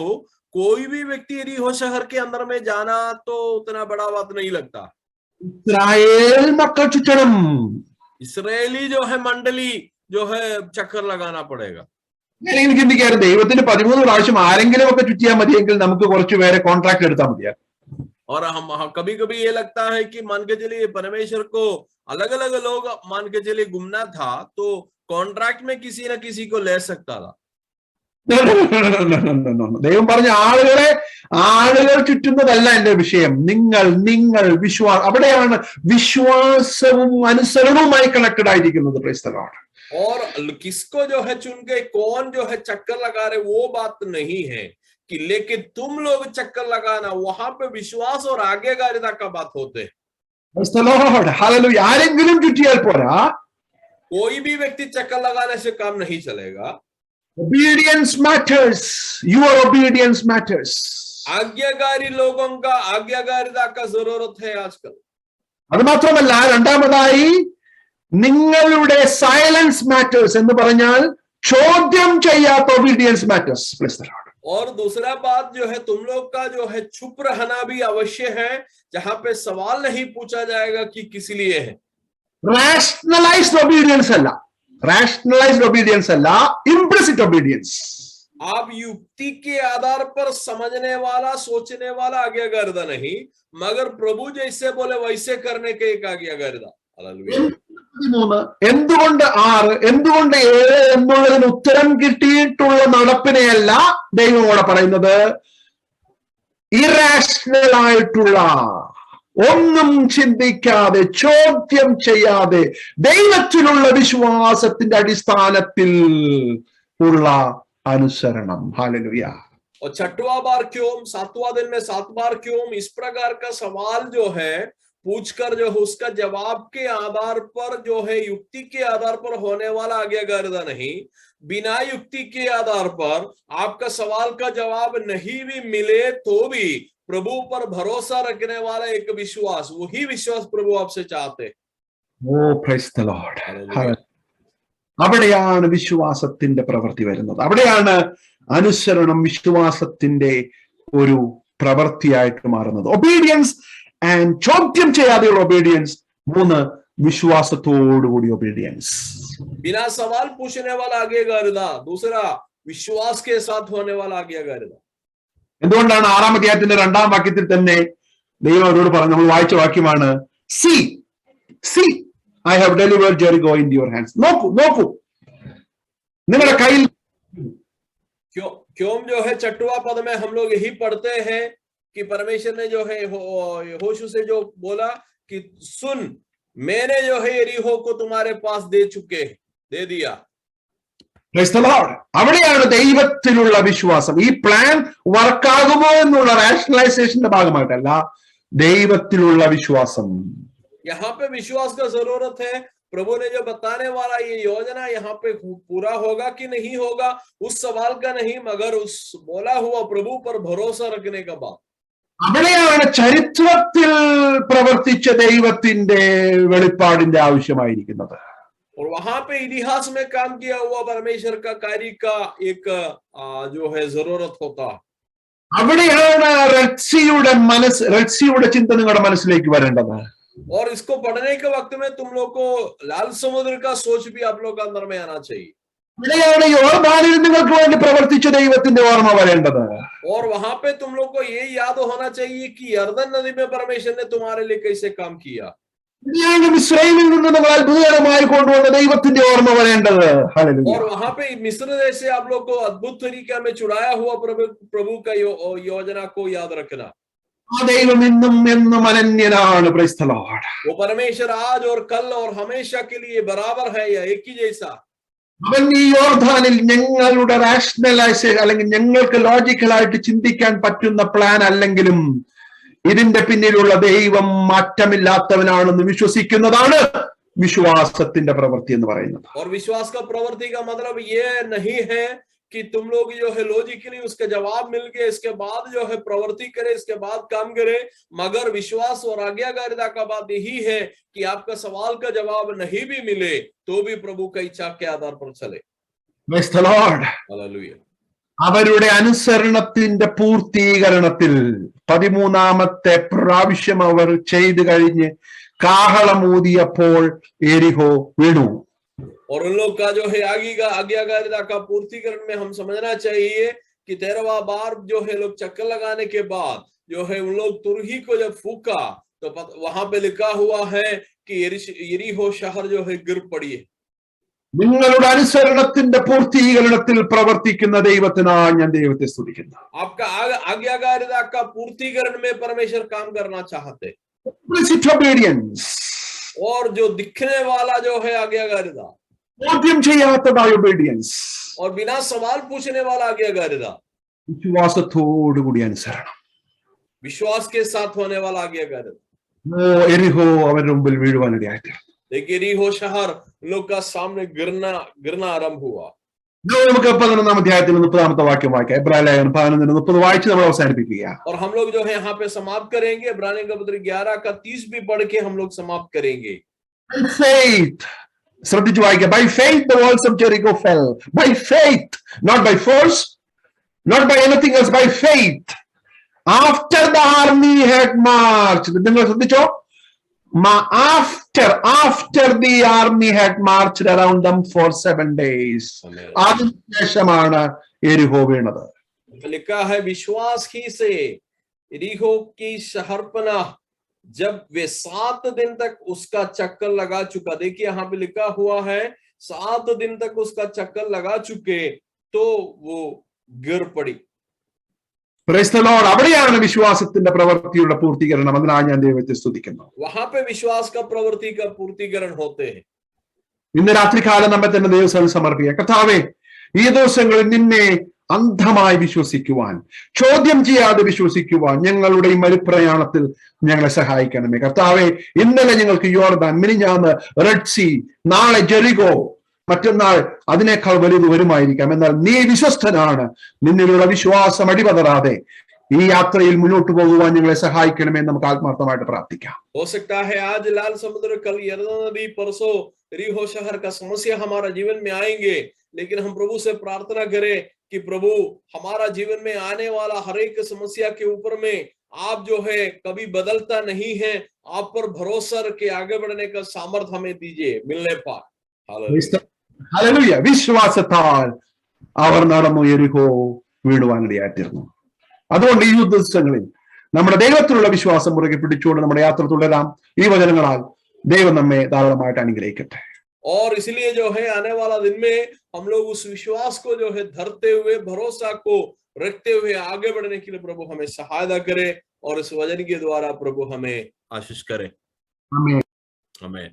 कोई भी व्यक्ति यरीहो शहर के अंदर में जाना तो उतना बड़ा बात नहीं लगता। ഇസ്രായേൽ മക്കൾ ചുറ്റണം. इसराइली जो है मंडली जो है चक्कर लगाना पड़ेगा. ഞാൻ എനിക്ക് ചിന്തിക്കാറ് ദൈവത്തിന് 13 പ്രാവശ്യം ആരെങ്കിലും ഒക്കെ ചുറ്റിയാൽ മതിയെങ്കിൽ നമുക്ക് കുറച്ചു പേരെ കോൺട്രാക്ട് എടുത്താൽ മതിയാ. और हम कभी कभी ये लगता है कि मान के चलिए परमेश्वर को अलग अलग लोग मान के चलिए घूमना था तो कॉन्ट्रैक्ट में किसी न किसी को ले सकता था. ദൈവം പറഞ്ഞ ആളുകൾ ചുറ്റുന്നതല്ല എന്റെ വിഷയം. നിങ്ങൾ വിശ്വാസം, അവിടെയാണ് വിശ്വാസവും അനുസരണവുമായി കണക്റ്റഡ് ആയിരിക്കുന്നത്. Price the Lord. और किसको जो है चुन के कौन जो है चक्कर लगा रहे वो बात नहीं है कि लेकिन तुम लोग चक्कर लगाना, वहां पे विश्वास और आज्ञाकारिता का बात होते हैं. Price the Lord. ഹല്ലേലൂയ. ആരെങ്കിലും ചുറ്റിയാൽ പോരാ. कोई भी व्यक्ति चक्कर लगाने से काम नहीं चलेगा. Obedience matters. Your obedience matters. आज्ञाकारी लोगों का आज्ञाकारिता का जरूरत है आजकल. അത് മാത്രമല്ല, രണ്ടാമതായി നിങ്ങളുടെ സൈലൻസ് മാറ്റേഴ്സ് എന്ന് പറഞ്ഞാൽ ചോദ്യം ചെയ്യാത്ത obedience matters. Price the Lord. और दूसरा बात जो है तुम लोग का जो है चुप रहना भी अवश्य है, जहां पे सवाल नहीं पूछा जाएगा कि किस लिए है. റാഷണലൈസ്ഡ് ഒബീഡിയൻസ് അല്ല, ഇംപ്ലിസിറ്റ് ഒബീഡിയൻസ്. आप युक्ति के आधार पर समझने वाला सोचने वाला आज्ञाकारिता नहीं, मगर प्रभु जैसे बोले वैसे करने के एक आज्ञाकारिता. हालेलुया. എന്തുകൊണ്ട് 6, എന്തുകൊണ്ട് 7 എന്നുള്ളതിന് ഉത്തരം കിട്ടിയിട്ടുള്ള നടപ്പിനെയല്ല ദൈവം ഇവിടെ പറയുന്നത്. ഇറാഷണൽ ആയിട്ടുള്ള, ഒന്നും ചിന്തിക്കാതെ ചോദ്യം ചെയ്യാതെ ദൈവത്തിലുള്ള വിശ്വാസത്തിന്റെ അടിസ്ഥാനത്തിൽ ഉള്ള അനുസരണം. ഹല്ലേലൂയ. और 6वां बार क्यों, 7वां दिन में 7 बार क्यों, इस प्रकार का सवाल जो है पूछकर जो है उसका जवाब के आधार पर जो है युक्ति के आधार पर होने वाला आज्ञाकारिता नहीं. बिना युक्ति के आधार पर आपका सवाल का जवाब नहीं भी मिले तो भी प्रभु पर भरोसा रखने वाला एक विश्वास, वही विश्वास प्रभु आपसे चाहते. ഓ പ്രൈസ് ദി ലോർഡ്. അവിടെയാണ് വിശ്വാസത്തിന്റെ പ്രവൃത്തി വരുന്നത്. അവിടെയാണ് അനുസരണം വിശ്വാസത്തിന്റെ ഒരു പ്രവൃത്തിയായിട്ട് മാറുന്നത്. ഒബീഡിയൻസ് ആൻഡ് ചോദ്യം ചെയ്യാതെയുള്ള ഒബീഡിയൻസ്. 3 വിശ്വാസത്തോടുകൂടി ഒബീഡിയൻസ്. बिना सवाल पूछने वाला आज्ञाकारिता. दूसरा विश्वास के साथ होने वाला आज्ञाकारिता. എന്തുകൊണ്ടാണ് 6-ാം അധ്യായത്തിന്റെ 2-ാം വാക്യത്തിൽ തന്നെ ദൈവം അവരോട് പറഞ്ഞു, നമ്മൾ വായിച്ച വാക്യമാണ്, C I have delivered Jericho in your hands. നോക്കൂ നിങ്ങളുടെ കയ്യിൽ. क्यों जो है 6वां पद में हम लोग यही पढ़ते हैं कि परमेश्वर ने जो है होशू से जो बोला कि सुन, मैंने जो है यरीहो को तुम्हारे पास दे दिया. Price the Lord. അവിടെയാണ് ദൈവത്തിലുള്ള വിശ്വാസം. ഈ പ്ലാൻ വർക്കാകുമോ എന്നുള്ള റാഷണലൈസേഷന്റെ ഭാഗമായിട്ടല്ല, ദൈവത്തിലുള്ള വിശ്വാസം. यहाँ पे विश्वास का जरूरत है. प्रभु ने जो बताने वाला ये योजना यहाँ पे पूरा होगा कि नहीं होगा, उस सवाल का नहीं, मगर उस बोला हुआ प्रभु पर भरोसा रखने का बात. അവിടെയാണ് ചരിത്രത്തിൽ പ്രവർത്തിച്ച ദൈവത്തിന്റെ വെളിപ്പാടിന്റെ ആവശ്യമായിരിക്കുന്നത്. और वहां पे इतिहास में काम किया हुआ परमेश्वर का कार्य का एक जो है जरूरत होता. അവിടെയാണ് റെഡ്സിയുടെ ചിന്ത നിങ്ങളുടെ മനസ്സിലേക്ക് വരേണ്ടത്. और इसको पढ़ने के वक्त में तुम लोग को लाल समुद्र का सोच भी आप लोग के अंदर में आना चाहिए. അവിടെയാണ് യോർദാനിൽ നിങ്ങൾക്ക് വേണ്ടി പ്രവർത്തിച്ച ദൈവത്തിന്റെ ഓർമ്മ വരേണ്ടത്. और वहां पे तुम लोग को ये याद होना चाहिए कि यर्दन नदी में परमेश्वर ने तुम्हारे लिए कैसे काम किया. മിസ്രൈമിൽ നിന്ന് നിങ്ങൾ അത്ഭുതകരമായി കൊണ്ടുവന്ന ദൈവത്തിന്റെ ഓർമ്മ വരേണ്ടത്. ഹല്ലേലൂയ. और वहां पे मिस्र देश से आप लोग को अद्भुत तरीका में चुराया हुआ प्रभु का योजना को याद रखना. ആ ദൈവം ഇന്നും എന്നും അനന്യനാണ്. Price the Lord. वो परमेश्वर आज और कल और हमेशा के लिए बराबर है या एक ही जैसा. അവൻ ഈ യോർദാനിൽ ഞങ്ങളുടെ റാഷണലൈസേഷൻ അല്ലെങ്കിൽ ഞങ്ങൾക്ക് ലോജിക്കലായിട്ട് ചിന്തിക്കാൻ പറ്റുന്ന പ്ലാൻ അല്ലെങ്കിലും ഇതിന്റെ പിന്നിലുള്ള ദൈവം മാറ്റമില്ലാത്തവനാണെന്ന് വിശ്വസിക്കുന്നതാണ് വിശ്വാസത്തിന്റെ പ്രവൃത്തി എന്ന് പറയുന്നത്. और विश्वास का प्रवृत्ति का मतलब ये नहीं है कि तुम लोग जो है लॉजिकली उसका जवाब मिल गया इसके बाद जो है प्रवृत्ति करे, इसके बाद काम करे, मगर विश्वास और आज्ञाकारिता का बात यही है कि आपका सवाल का जवाब नहीं भी मिले तो भी प्रभु का इच्छा के आधार पर चले. Praise the Lord. हालेलुया. അവരുടെ അനുസരണത്തിന്റെ പൂർത്തീകരണത്തിൽ 13ാമത്തെ പ്രാവശ്യം അവർ ചെയ്തു കഴിഞ്ഞ് കാഹളമൂതിയപ്പോൾ എരിഹോ വീണു. और उन लोग का जो है आज्ञाकारिता का पूर्तिकरण में हम समझना चाहिए कि 13वां बार जो है लोग चक्कर लगाने के बाद जो है उन लोग तुरही को जब फूका तो वहां पे लिखा हुआ है कि यरीहो शहर जो है गिर पड़ी है. നിങ്ങളുടെ അനുസരണത്തിന്റെ പൂർത്തീകരണത്തിൽ പ്രവർത്തിക്കുന്ന ദൈവത്തിനായി ഞാൻ ദൈവത്തെ സ്തുതിക്കുന്നു. आपका आज्ञाकारिता का पूर्तिकरण में परमेश्वर काम करना चाहते हैं. obedience, और जो दिखने वाला जो है आज्ञाकारिता, ചോദ്യം ചെയ്യാത്തതായ obedience, और बिना सवाल पूछने वाला आज्ञाकारिता, വിശ്വാസത്തോടുകൂടി അനുസരണം. विश्वास के साथ होने वाला आज्ञाकारिता. എരിഹോ അവരുടെ മുമ്പിൽ വീഴുവാനിടയായി. लेकिन यरीहो शहर लोग का सामने गिरना आरंभ हुआ. നമുക്ക് 11ാം അധ്യായത്തിൽ 30ാമത്തെ വാക്യം വായിക്കാം. എബ്രായ ലേഖനം 11:30 വായിച്ച് നമ്മൾ അവസാനിപ്പിക്കുക. और हम लोग जो है यहाँ पे समाप्त करेंगे. इब्रानियों का पत्र 11 का 30 भी पढ़ के हम लोग समाप्त करेंगे. By faith, ശ്രദ്ധിച്ചു വായിക്കുക. By faith the walls of Jericho fell. By faith, not by force, not by anything else. By faith, after the army had marched. നിങ്ങൾ ശ്രദ്ധിച്ചോ? After the army had marched around them for 7 days. അതിനുശേഷമാണ് എരിഹോ വീണത്. लिखा है विश्वास ही से यरीहो की शहरपना जब वे 7 दिन तक उसका चक्कर लगा चुका. देखिए यहाँ पे लिखा हुआ है 7 दिन तक उसका चक्कर लगा चुके तो वो गिर पड़ी. Praise the Lord. അവിടെയാണ് വിശ്വാസത്തിന്റെ പ്രവൃത്തിയുടെ പൂർത്തീകരണം. അതിനായി ഞാൻ ദൈവത്തെ സ്തുതിക്കുന്നു. वहां पे विश्वास का प्रवृत्ति का पूर्तिकरण होते हैं. ഇന്ന് രാത്രികാലം നമ്മെ തന്നെ ദൈവസഭയിൽ സമർപ്പിക്കുക. കർത്താവേ, ഈ ദിവസങ്ങളിൽ നിന്നെ അന്ധമായി വിശ്വസിക്കുവാൻ, ചോദ്യം ചെയ്യാതെ വിശ്വസിക്കുവാൻ ഞങ്ങളുടെ ഈ മരുപ്രയാണത്തിൽ ഞങ്ങളെ സഹായിക്കണമേ. കർത്താവേ, ഇന്നലെ ഞങ്ങൾക്ക് യോർദാൻ, മിനിഞ്ഞാന്ന് റെഡ് സീ, നാളെ ജെറിഗോ, മറ്റന്നാൾ അതിനേക്കാൾ വലുത് വരുമായിരിക്കാം. എന്നാൽ നീ വിശ്വസ്തനാണ്. നിന്നിലുള്ള വിശ്വാസം അടിപതറാതെ ഈ യാത്രയിൽ മുന്നോട്ട് പോകുവാൻ ഞങ്ങളെ സഹായിക്കണമേ. നമുക്ക് ആത്മാർത്ഥമായിട്ട് പ്രാർത്ഥിക്കാം. हो सकता है आज लाल समुद्र, कल यरदन नदी, परसों यरीहो शहर का समस्या हमारा जीवन में आएंगे, लेकिन हम प्रभु से प्रार्थना करें कि प्रभु हमारा जीवन में आने वाला हर एक समस्या के ऊपर में आप जो है कभी बदलता नहीं है. आप पर भरोसा रख के आगे बढ़ने का सामर्थ्य हमें दीजिए मिलने पर. ഹല്ലേലൂയ. വിശ്വാസത്താൽ അവർ നടന്നു എരിഹോ വീഴുവാനിടയായിത്തീർന്നു. അതുകൊണ്ട് ഈ ദിവസങ്ങളിൽ നമ്മുടെ ദൈവത്തിലുള്ള വിശ്വാസം മുറുകെ പിടിച്ചുകൊണ്ട് നമ്മുടെ യാത്ര തുടരാം. ഈ വചനങ്ങളാൽ ദൈവം നമ്മെ ധാരാളമായിട്ട് അനുഗ്രഹിക്കട്ടെ. और इसलिए जो है आने वाला दिन में हम लोग उस विश्वास को जो है धरते हुए, भरोसा को रखते हुए आगे बढ़ने के लिए प्रभु हमें सहायता करे और इस वचन के द्वारा प्रभु हमें आशीष करे. आमीन. आमीन.